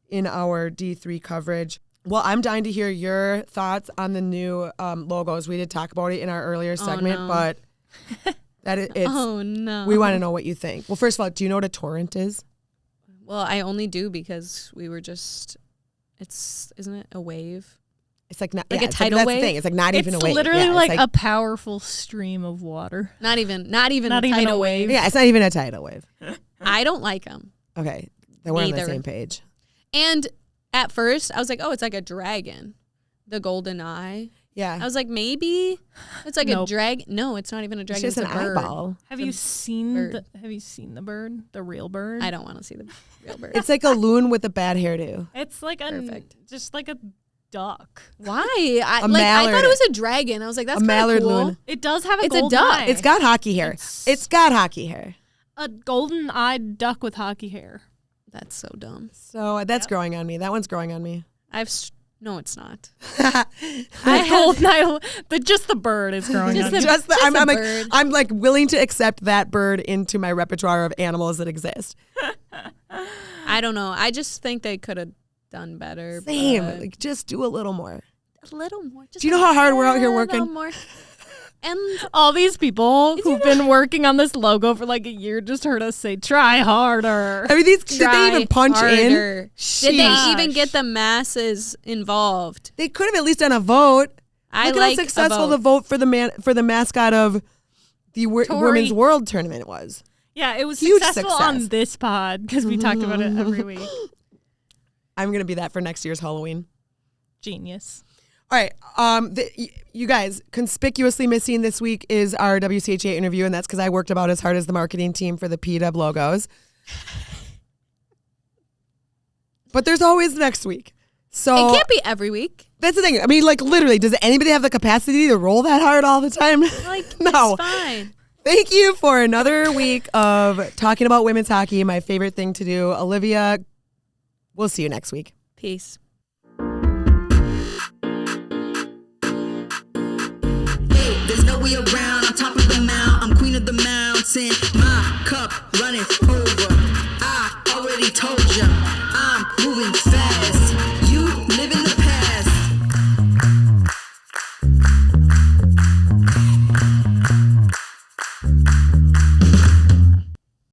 C: in our D3 coverage. Well, I'm dying to hear your thoughts on the new logos. We did talk about it in our earlier segment, but it's we want to know what you think. Well, first of all, do you know what a torrent is?
E: Well, I only do because we were just, isn't it a wave?
C: It's like not
E: like
C: a
E: tidal
C: that's
E: wave.
C: The thing. It's like not even a wave.
A: It's literally
C: yeah,
A: like a powerful stream of water.
E: Not even a tidal wave.
C: Yeah, it's not even a tidal wave.
E: I don't like them.
C: Okay, then we're on the same page.
E: And at first, I was like, oh, it's like a dragon, the golden eye.
C: Yeah.
E: I was like, maybe it's like a dragon. No, it's not even a dragon.
C: It's just
E: a
C: an
E: bird.
C: eyeball.
A: Have you seen the bird, the real bird?
E: I don't want to see the real bird.
C: It's like a loon with a bad hairdo.
A: It's like just like a duck.
E: Why? I thought it was a dragon. I was like, that's kind of
C: mallard
E: cool.
C: loon.
A: It does have
E: It's
A: a
E: a duck.
A: eye.
C: It's got hockey hair. It's got hockey hair.
A: A golden-eyed duck with hockey hair.
E: That's so dumb.
C: So that's growing on me. That one's growing on me.
E: No, it's not.
A: Just the bird is growing on me.
C: I'm like willing to accept that bird into my repertoire of animals that exist.
E: I don't know. I just think they could have done better.
C: Same. Like, just do a little more.
E: A little more.
C: Do you know how hard we're out here working?
E: A little more. And
A: all these people who've been working on this logo for like a year just heard us say, try harder.
C: I mean, did they even punch harder.
E: In? Did they even get the masses involved?
C: They could have at least done a vote. Look at how successful the vote for the mascot of the Women's World Tournament was.
A: Yeah, it was
C: Huge
A: successful on this pod because we talked about it every week.
C: I'm going to be that for next year's Halloween.
A: Genius.
C: All right, you guys, conspicuously missing this week is our WCHA interview, and that's because I worked about as hard as the marketing team for the PW logos. But there's always next week. So
E: it can't be every week.
C: That's the thing. I mean, like, literally, does anybody have the capacity to roll that hard all the time?
E: Like,
C: no.
E: It's fine.
C: Thank you for another week of talking about women's hockey, my favorite thing to do. Olivia, we'll see you next week.
E: Peace.
D: There's no way around, I'm top of the mountain, I'm queen of the mountain. My cup running over.